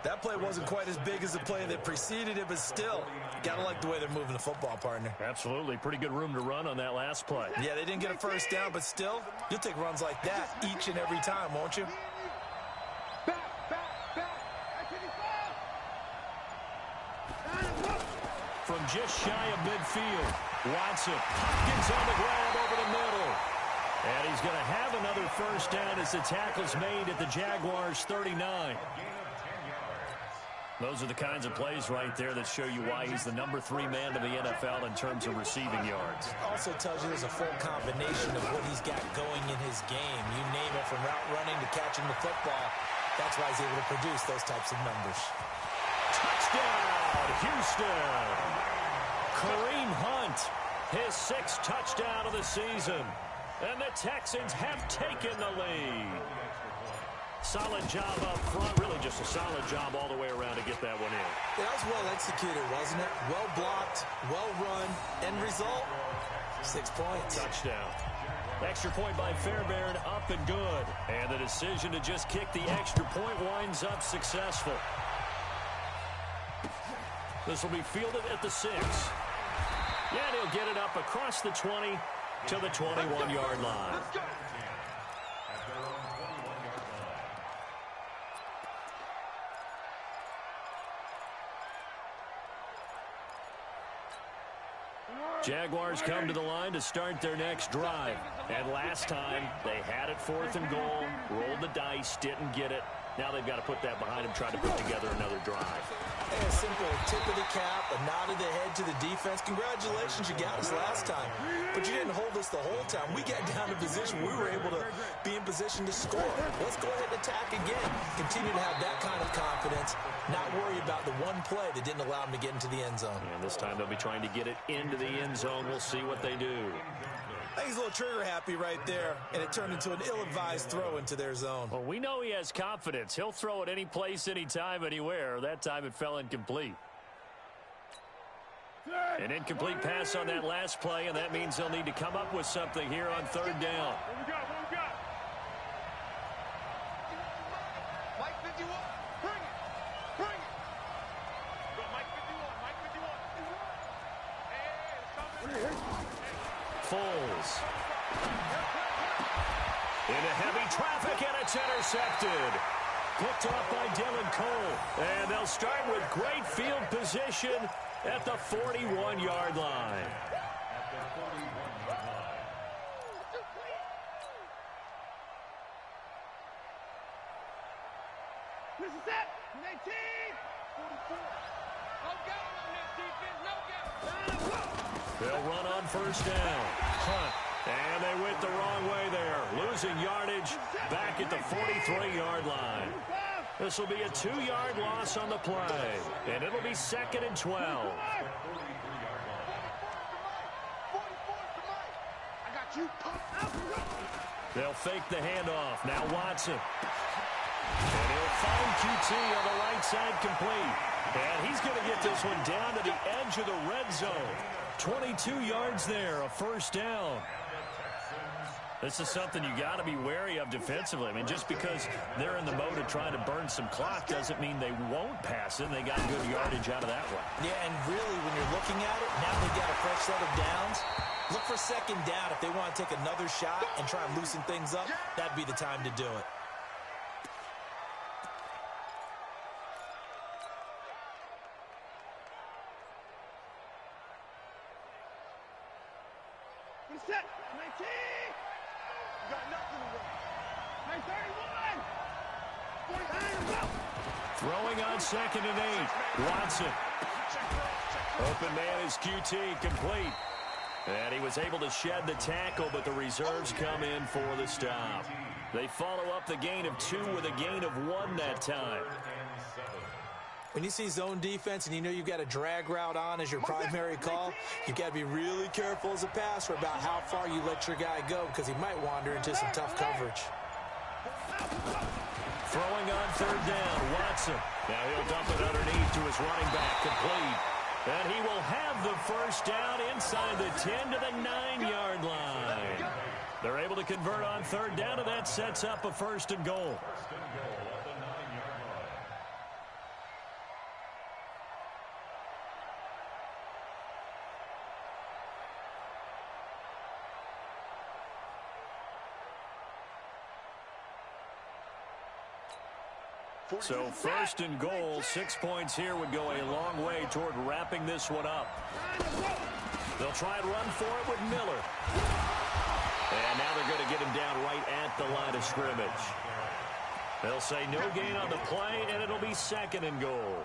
That play wasn't quite as big as the play that preceded it, but still, got to like the way they're moving the football, partner. Absolutely. Pretty good room to run on that last play. Yeah, they didn't get a first down, but still, you'll take runs like that each and every time, won't you? From just shy of midfield, Watson. Hopkins on the grab over the middle. And he's going to have another first down as the tackle's made at the Jaguars' 39. Those are the kinds of plays right there that show you why he's the number 3 man to the NFL in terms of receiving yards. Also tells you there's a full combination of what he's got going in his game. You name it, from route running to catching the football. That's why he's able to produce those types of numbers. Touchdown, Houston! Kareem Hunt, his 6th touchdown of the season. And the Texans have taken the lead. Solid job up front. Really just a solid job all the way around to get that one in. That was well executed, wasn't it? Well blocked, well run. End result, 6 points. Touchdown. Extra point by Fairbairn, up and good. And the decision to just kick the extra point winds up successful. This will be fielded at the 6. Yeah, and he'll get it up across the 20 to the 21-yard line. Jaguars come to the line to start their next drive. And last time, they had it 4th and goal, rolled the dice, didn't get it. Now they've got to put that behind them, try to put together another drive. A simple tip of the cap, a nod of the head to the defense. Congratulations, you got us last time. But you didn't hold us the whole time. We got down to position. We were able to be in position to score. Let's go ahead and attack again. Continue to have that kind of confidence. Not worry about the one play that didn't allow them to get into the end zone. And this time they'll be trying to get it into the end zone. We'll see what they do. I think he's a little trigger happy right there, and it turned into an ill-advised throw into their zone. Well, we know he has confidence. He'll throw it any place, anytime, anywhere. That time it fell incomplete. An incomplete pass on that last play, and that means they'll need to come up with something here on 3rd down. What we got? Mike 51, bring it. Go Mike 51, Hey, Foles. Into heavy traffic, and it's intercepted. Picked off by Dylan Cole. And they'll start with great field position at the 41-yard line. This is it. 19. 44. No game on this defense. No game. They'll run on first down. Hunt. And they went the wrong way there. Losing yardage back at the 43-yard line. This will be a 2-yard loss on the play. And it'll be 2nd and 12. I got you. They'll fake the handoff. Now Watson. And he'll find QT on the right side complete. And he's going to get this one down to the edge of the red zone. 22 yards there, a first down. This is something you got to be wary of defensively. I mean, just because they're in the mode of trying to burn some clock doesn't mean they won't pass it. They got good yardage out of that one. Yeah, and really, when you're looking at it, now they've got a fresh set of downs. Look for 2nd down. If they want to take another shot and try and loosen things up, that'd be the time to do it. 19. You got nothing to run. 31. 49. Throwing on 2nd and 8. Watson. Open man is QT, complete. And he was able to shed the tackle, but the reserves come in for the stop. They follow up the gain of 2 with a gain of 1 that time. When you see zone defense and you know you've got a drag route on as your primary call, you've got to be really careful as a passer about how far you let your guy go because he might wander into some tough coverage. Throwing on 3rd down, Watson. Now he'll dump it underneath to his running back, complete. And he will have the first down inside the 10 to the 9-yard line. They're able to convert on 3rd down, and that sets up a 1st and goal. First and goal at the 9-yard line. So 1st and goal, 6 points here would go a long way toward wrapping this one up. They'll try and run for it with Miller. And now they're going to get him down right at the line of scrimmage. They'll say no gain on the play, and it'll be 2nd and goal.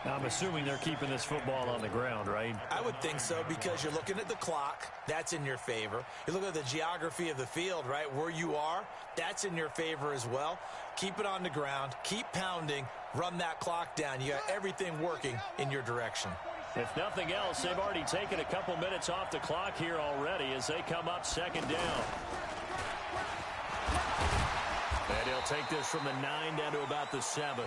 Now, I'm assuming they're keeping this football on the ground, right? I would think so because you're looking at the clock. That's in your favor. You look at the geography of the field, right? Where you are, that's in your favor as well. Keep it on the ground. Keep pounding. Run that clock down. You got everything working in your direction. If nothing else, they've already taken a couple minutes off the clock here already as they come up 2nd down. And he'll take this from the 9 down to about the 7.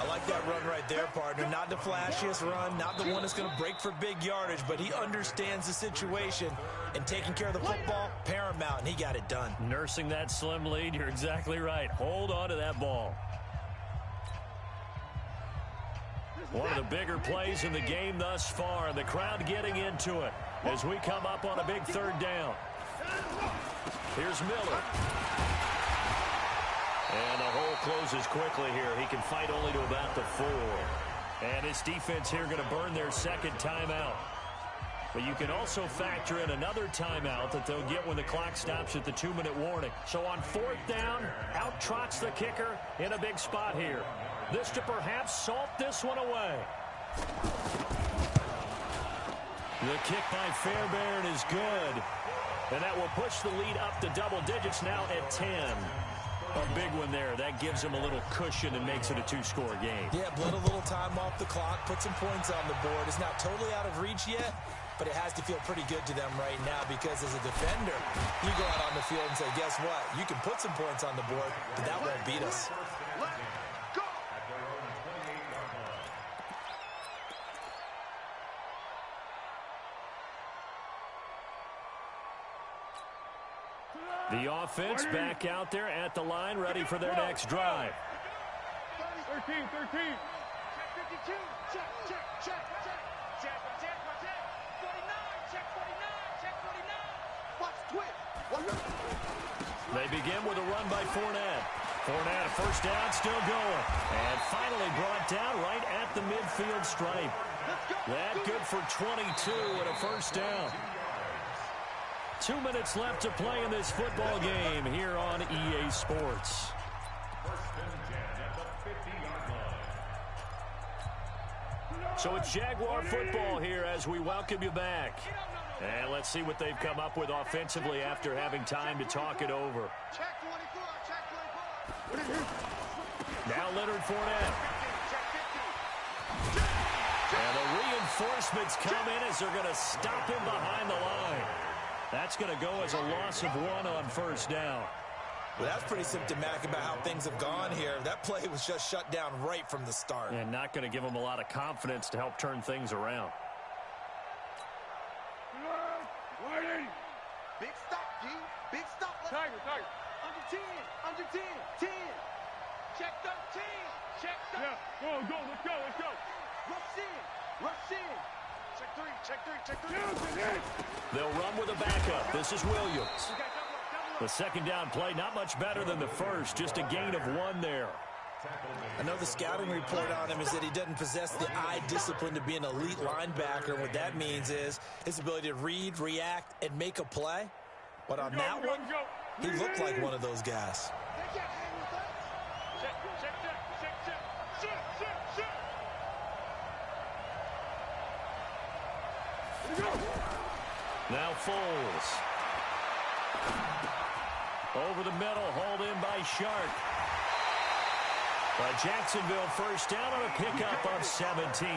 I like that run right there, partner. Not the flashiest run, not the one that's going to break for big yardage, but he understands the situation, and taking care of the football, paramount, and he got it done. Nursing that slim lead, you're exactly right. Hold on to that ball. One of the bigger plays in the game thus far, and the crowd getting into it as we come up on a big 3rd down. Here's Miller. And the hole closes quickly here. He can fight only to about the 4. And his defense here going to burn their 2nd timeout. But you can also factor in another timeout that they'll get when the clock stops at the 2-minute warning. So on 4th down, out trots the kicker in a big spot here. This to perhaps salt this one away. The kick by Fairbairn is good. And that will push the lead up to double digits now at 10. A big one there. That gives him a little cushion and makes it a 2-score game. Yeah, bled a little time off the clock, put some points on the board. It's not totally out of reach yet, but it has to feel pretty good to them right now because as a defender, you go out on the field and say, guess what? You can put some points on the board, but that won't beat us. The offense back out there at the line, ready for their next drive. 13. Check 52. Check. Check 49. Check 49. Check 49. Watch twitch. They begin with a run by Fournette. Fournette, a 1st down, still going. And finally brought down right at the midfield stripe. That good for 22 and a 1st down. 2 minutes left to play in this football game here on EA Sports. 1st and 10 at the 50-yard line. So it's Jaguar football here as we welcome you back. And let's see what they've come up with offensively after having time to talk it over. Check 24. Check 24. Now Leonard Fournette. And the reinforcements come in as they're going to stop him behind the line. That's going to go as a loss of 1 on 1st down. Well, that's pretty symptomatic about how things have gone here. That play was just shut down right from the start. And not going to give them a lot of confidence to help turn things around. Big stop, G. Big stop. Tiger. Under 10. 10. Check 13. Check 13. Yeah, go. Let's go. Rush in. Check 3. They'll run with a backup. This is Williams. The 2nd down play, not much better than the first. Just a gain of 1 there. I know the scouting report on him is that he doesn't possess the eye discipline to be an elite linebacker. What that means is his ability to read, react, and make a play. But on that one, he looked like one of those guys. Now Foles. Over the middle, hauled in by Shark. But Jacksonville first down on a pickup of 17.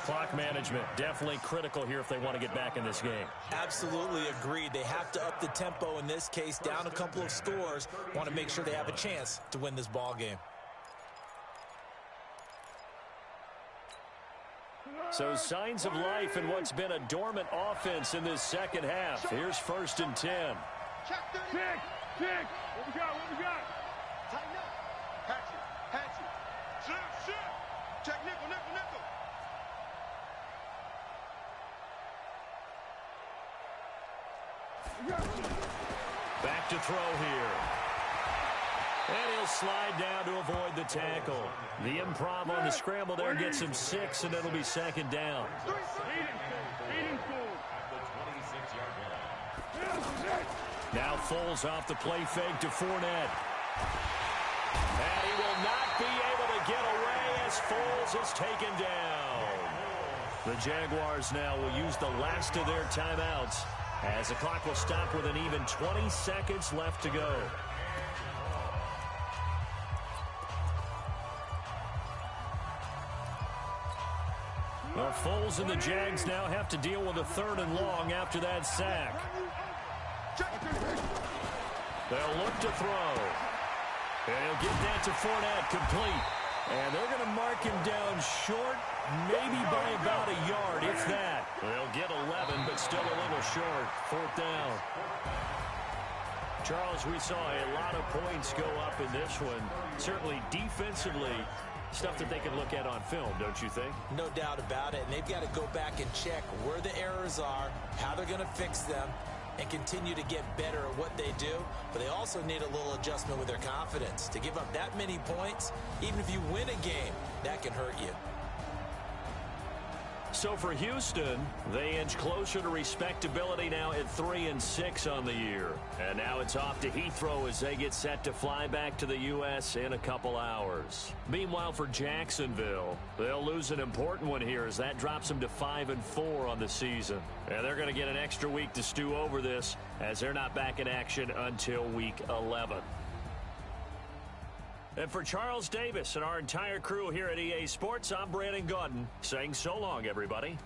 Clock management definitely critical here if they want to get back in this game. Absolutely agreed. They have to up the tempo in this case, down a couple of scores. Want to make sure they have a chance to win this ball game. So signs of life in what's been a dormant offense in this second half. Here's 1st and 10. Check. What we got? Tighten up. Hatch it. Shit. Check nickel. Back to throw here. And he'll slide down to avoid the tackle. The improv on the scramble there gets him 6, and it'll be 2nd down. Now Foles off the play fake to Fournette. And he will not be able to get away as Foles is taken down. The Jaguars now will use the last of their timeouts as the clock will stop with an even 20 seconds left to go. Well, Foles and the Jags now have to deal with a 3rd and long after that sack. They'll look to throw. And he'll get that to Fournette, complete. And they're going to mark him down short, maybe by about a yard, if that. They'll get 11, but still a little short. 4th down. Charles, we saw a lot of points go up in this one. Certainly defensively, stuff that they can look at on film, don't you think? No doubt about it. And they've got to go back and check where the errors are, how they're going to fix them, and continue to get better at what they do. But they also need a little adjustment with their confidence. To give up that many points, even if you win a game, that can hurt you. So for Houston, they inch closer to respectability now at 3-6 on the year. And now it's off to Heathrow as they get set to fly back to the U.S. in a couple hours. Meanwhile, for Jacksonville, they'll lose an important one here as that drops them to 5-4 on the season. And they're going to get an extra week to stew over this as they're not back in action until week 11. And for Charles Davis and our entire crew here at EA Sports, I'm Brandon Gaudin saying so long, everybody.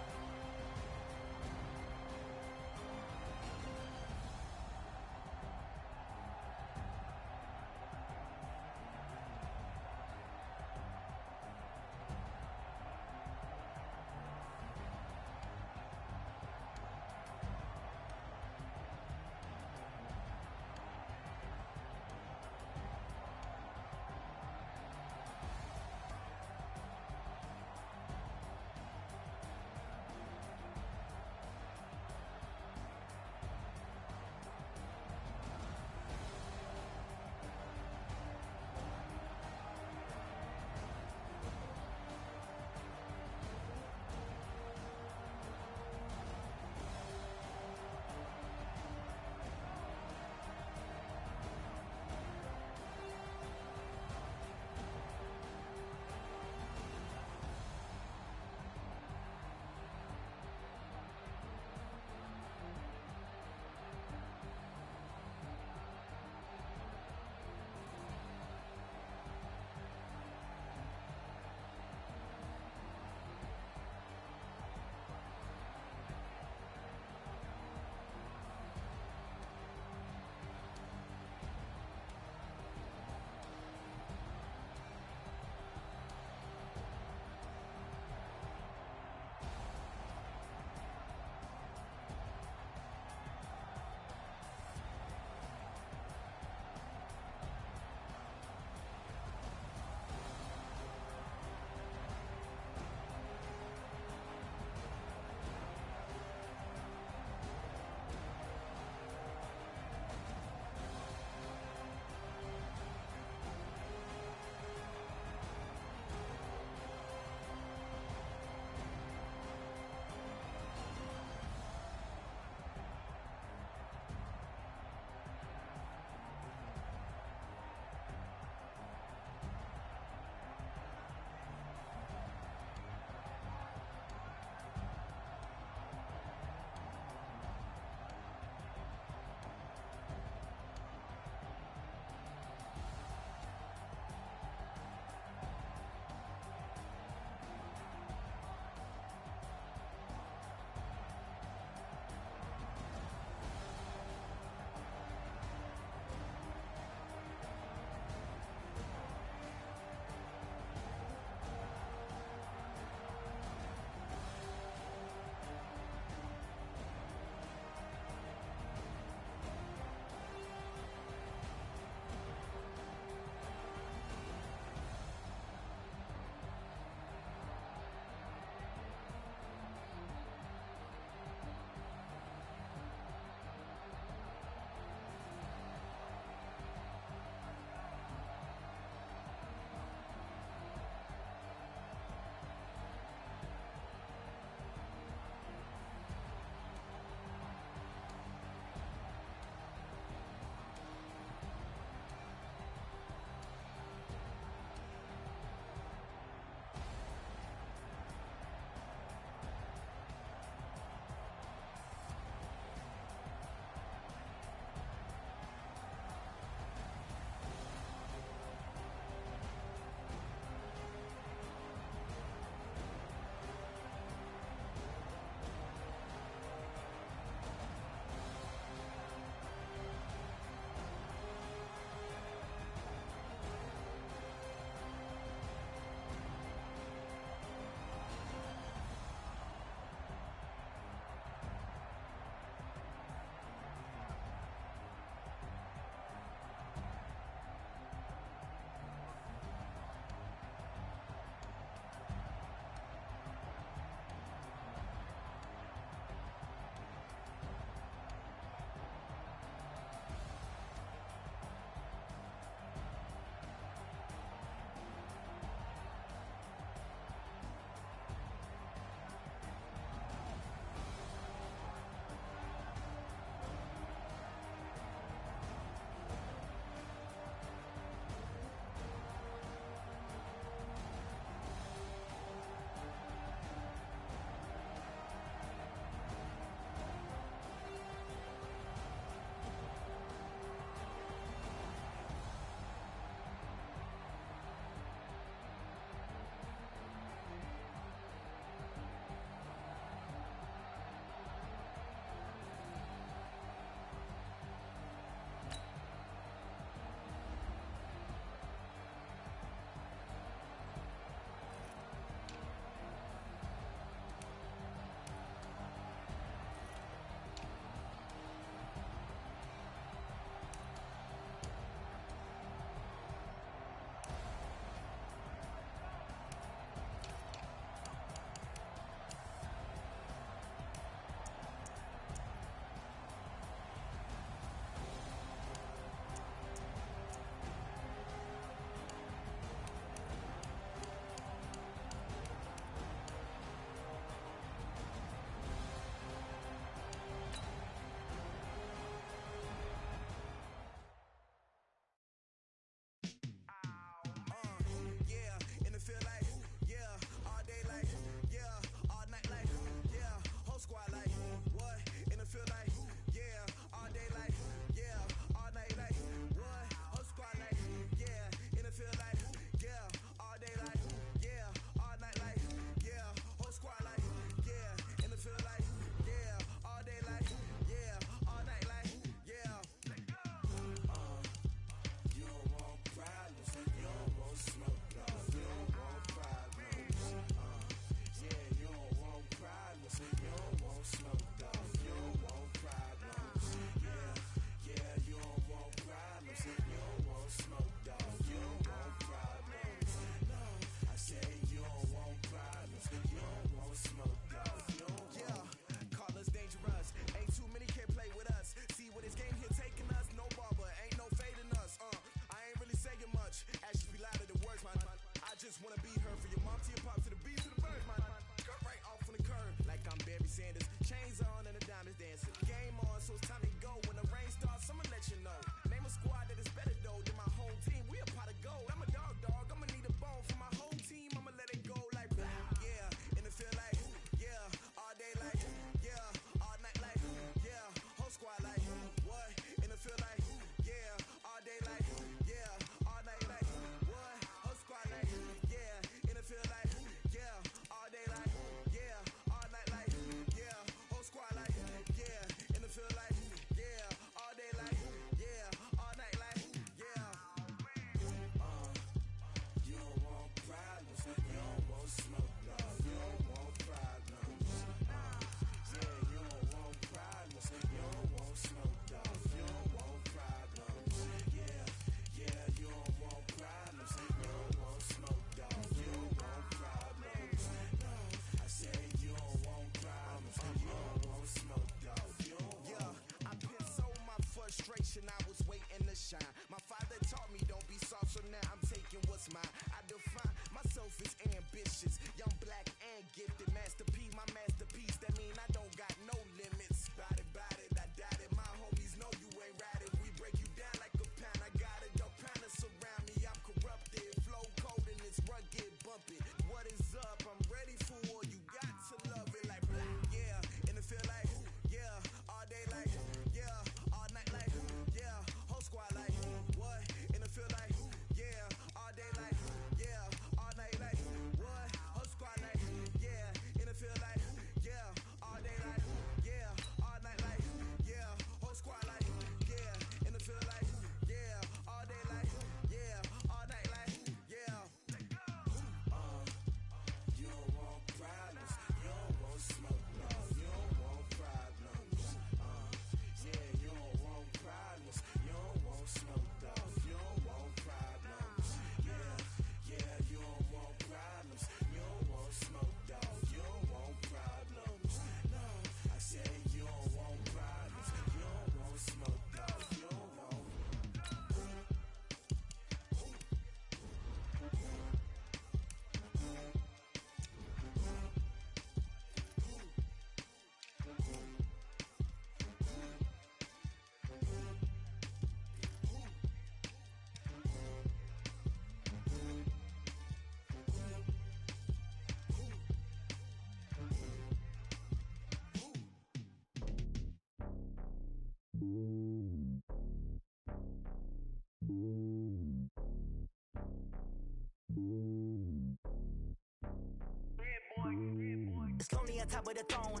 It's lonely on top of the throne.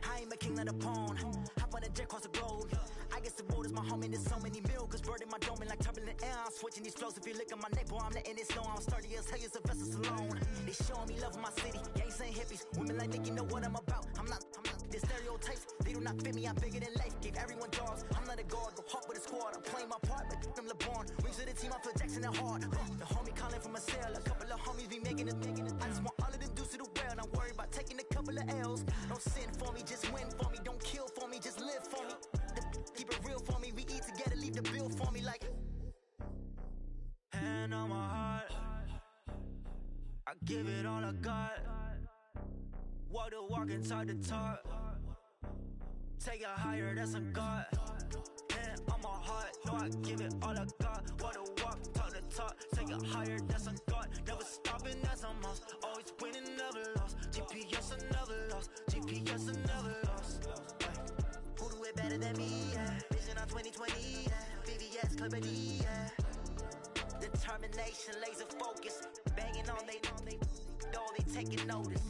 I ain't a king of the pawn. Hop on a jet across the globe. I guess the road is my home and there's so many milk. Bird in my dome and like turbulent air. I'm switching these flows. If you look at my neck, boy, I'm letting it slow. I'm sturdy as hell as a vessel alone. They showing me love in my city. Gangs and hippies. Women like Nick, you know what I'm about. I'm not the stereotypes. They do not fit me. I'm bigger than life. Gave everyone jobs. I'm not a guard. Go hop with a squad. I'm playing my part, but I'm LeBron. Rings of the team. I feel Jackson and hard. The homie calling from a cell. A couple of homies be making it. I just want all of them dudes to the well. Don't worry about taking a couple of L's. Don't sin for me, just win for me. Don't kill for me, just live for me. Keep it real for me. We eat together, leave the bill for me like. Hand on my heart, I give it all I got. Walk the walk and talk the talk. Take it higher, that's a God. Hand on my heart, no, I give it all I got. Walk the walk, talk the talk. Take it higher, that's a God. Never stopping, that's a must. Always winning, never lost. GPS, I never lost. GPS, I never lost. Who do it better than me? Yeah. Vision on 2020. Yeah. VVS, Clarity. Yeah. Determination, laser focus. Banging on they taking notice.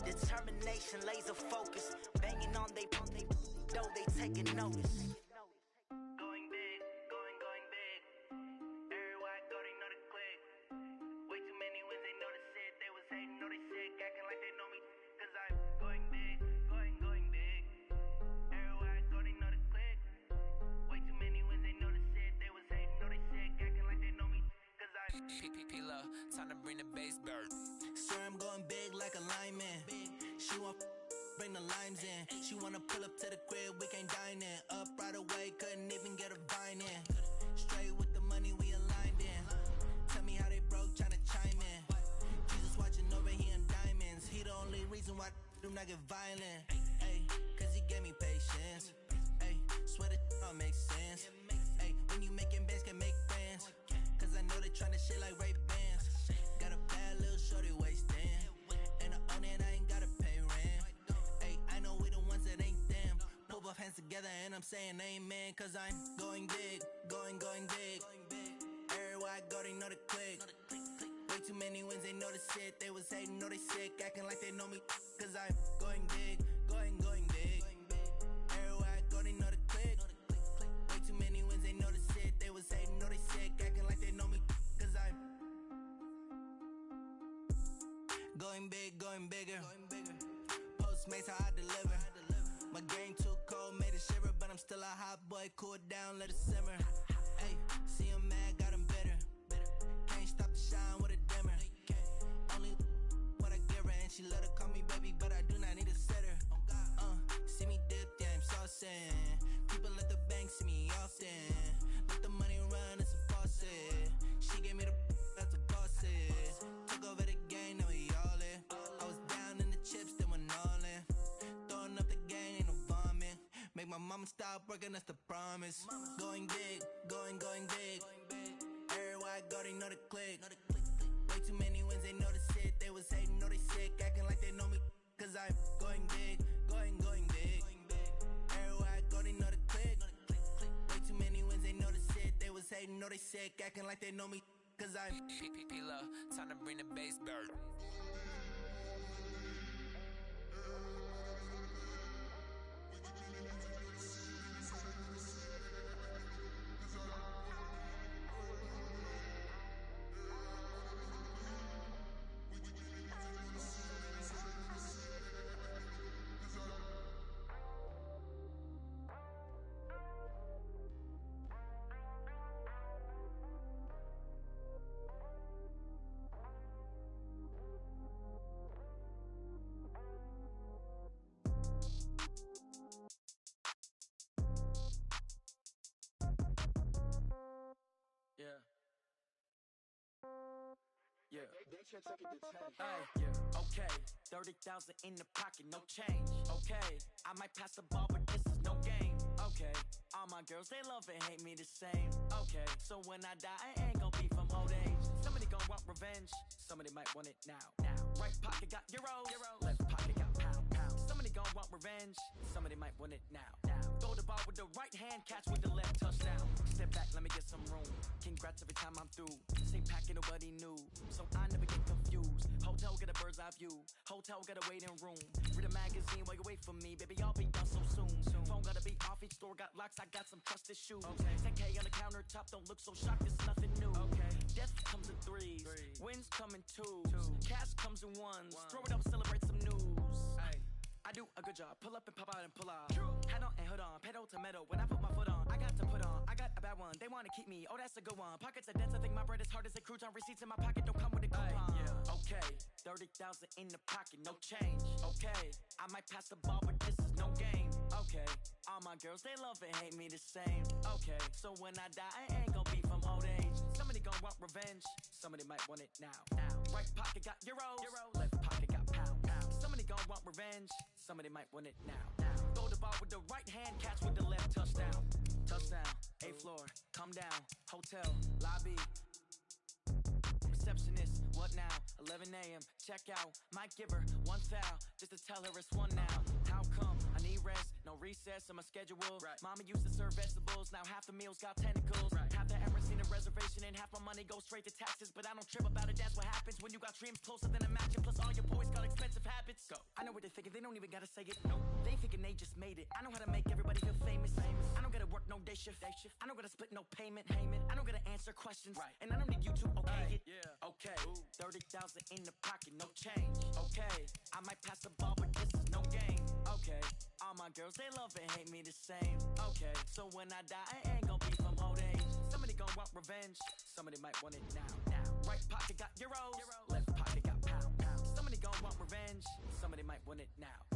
Determination, laser focus. Banging on they taking notice. Going big, going big. Everywhere I go, they know the click. Way too many wins, they know the shit. They was hating, know they sick, acting like they know me. Cause I'm going big, going big. Everywhere I go, they know the click. Way too many wins, they know the shit. They was hating, know they sick, acting like they know me. Cause I'm P-P-P-Love, time to bring the bass bird. Sir, I'm going big like a lineman. She want bring the limes in. She wanna pull up to the crib, we can't dine in. Up right away, couldn't even get a vine in. Straight with the money, we aligned in. Tell me how they broke, tryna chime in. Jesus watching over here in diamonds. He the only reason why do not get violent. Ay, cause he gave me patience. Ay, swear that all makes sense. Ay, when you making bands, can make friends. Cause I know they tryna shit like Ray-Bans. Got a bad little shorty wasting. And I own it, I ain't gotta pay rent. Ay, I know we the ones that ain't them. Pull both hands together and I'm saying amen. Cause I'm going big, going big. Everywhere I go, they know the click. Way too many wins, they know the shit. They was hating, know they sick, acting like they know me. Cause I'm going big, going big. Everywhere I go, they know the click. Way too many wins, they know the shit. They was hating, know they sick, acting like they know me. Cause I'm going big, going bigger. Postmates, how I deliver. My game too cold, made it shiver, but I'm still a hot boy. Cool it down, let it simmer. Hey, see him mad, got him bitter. Can't stop the shine with a dimmer. Only what I give her, and she let her call me baby, but I do not need a sitter. See me dip, yeah, I'm saucing. People at the bank see me often. Let the money run, it's a faucet. She gave me the that's a boss is. Took over the game, now we all in. I was down in the chips, then went all in. Throwing up the gang, ain't no vomit. Make my mama stop working, that's the promise. Going big, going big. Everywhere I go, they know the click. Way too many wins, they know the shit. They was hating, know they sick, acting like they know me. Cause I'm going big, going big. Everywhere I go, they know the click. Way too many wins, they know the shit. They was hating, know they sick, acting like they know me. Cause I'm P-P-P-Love, time to bring the bass bird. Yeah. Hey, yeah, okay. 30,000 in the pocket, no change. Okay, I might pass the ball, but this is no game. Okay, all my girls, they love and hate me the same. Okay, so when I die, I ain't gon' be from old age. Somebody gon' revenge. Somebody might want it now. Right pocket got euros, left pocket got pound. Somebody gon' want revenge. Somebody might want it now. Throw the ball with the right hand, catch with the left, touchdown. Step back, let me get some room. Congrats every time I'm through. Same packet, nobody knew, so I never get confused. Hotel get a bird's eye view. Hotel got a waiting room. Read a magazine while you wait for me, baby. I'll be done so soon. Phone gotta be off. Each store got locks. I got some trusted shoes. 10K on the countertop. Don't look so shocked. It's nothing new. Death comes in threes. Wins come in twos. Cash comes in ones. Throw it up, celebrate some news. I do a good job. Pull up and pop out and pull out. Head on and hood on. Pedal to metal. When I put my foot on, I got to put on. I got a bad one. They want to keep me. Oh, that's a good one. Pockets are dense. I think my bread is hard as a crouton. Receipts in my pocket don't come with a coupon. Okay, 30,000 in the pocket, no change. Okay, I might pass the ball, but this is no game. Okay, all my girls, they love and hate me the same. Okay, so when I die, I ain't gonna be from old age. Somebody gon' want revenge. Somebody might want it now. Right pocket got euros. Left pocket got pound. Somebody gon' want revenge. Somebody might want it now. Throw the ball with the right hand, catch with the left, touchdown. Touchdown, 8th floor, come down. Hotel, lobby. Receptionist, what now? 11 a.m., check out. Might give her one foul, just to tell her it's one now. How come? I need rest, no recess in my schedule. Mama used to serve vegetables, now half the meals got tentacles. Half the Emirates need a reservation and half my money goes straight to taxes. But I don't trip about it, that's what happens when you got dreams closer than a match. And plus all your boys got expensive habits. Go. I know what they're thinking, they don't even gotta say it. No, they thinking they just made it. I know how to make everybody feel famous. I don't gotta work no day shift. I don't gotta split no payment. I don't gotta answer questions. And I don't need you to okay it. Okay, 30,000 in the pocket, no change. Okay, I might pass the ball, but this is no game. Okay, all my girls, they love and hate me the same. Okay, so when I die, I ain't gonna be from old age. Somebody gon' want revenge. Somebody might want it now. Right pocket got euros. Left pocket got pound. Somebody gon' want revenge. Somebody might want it now.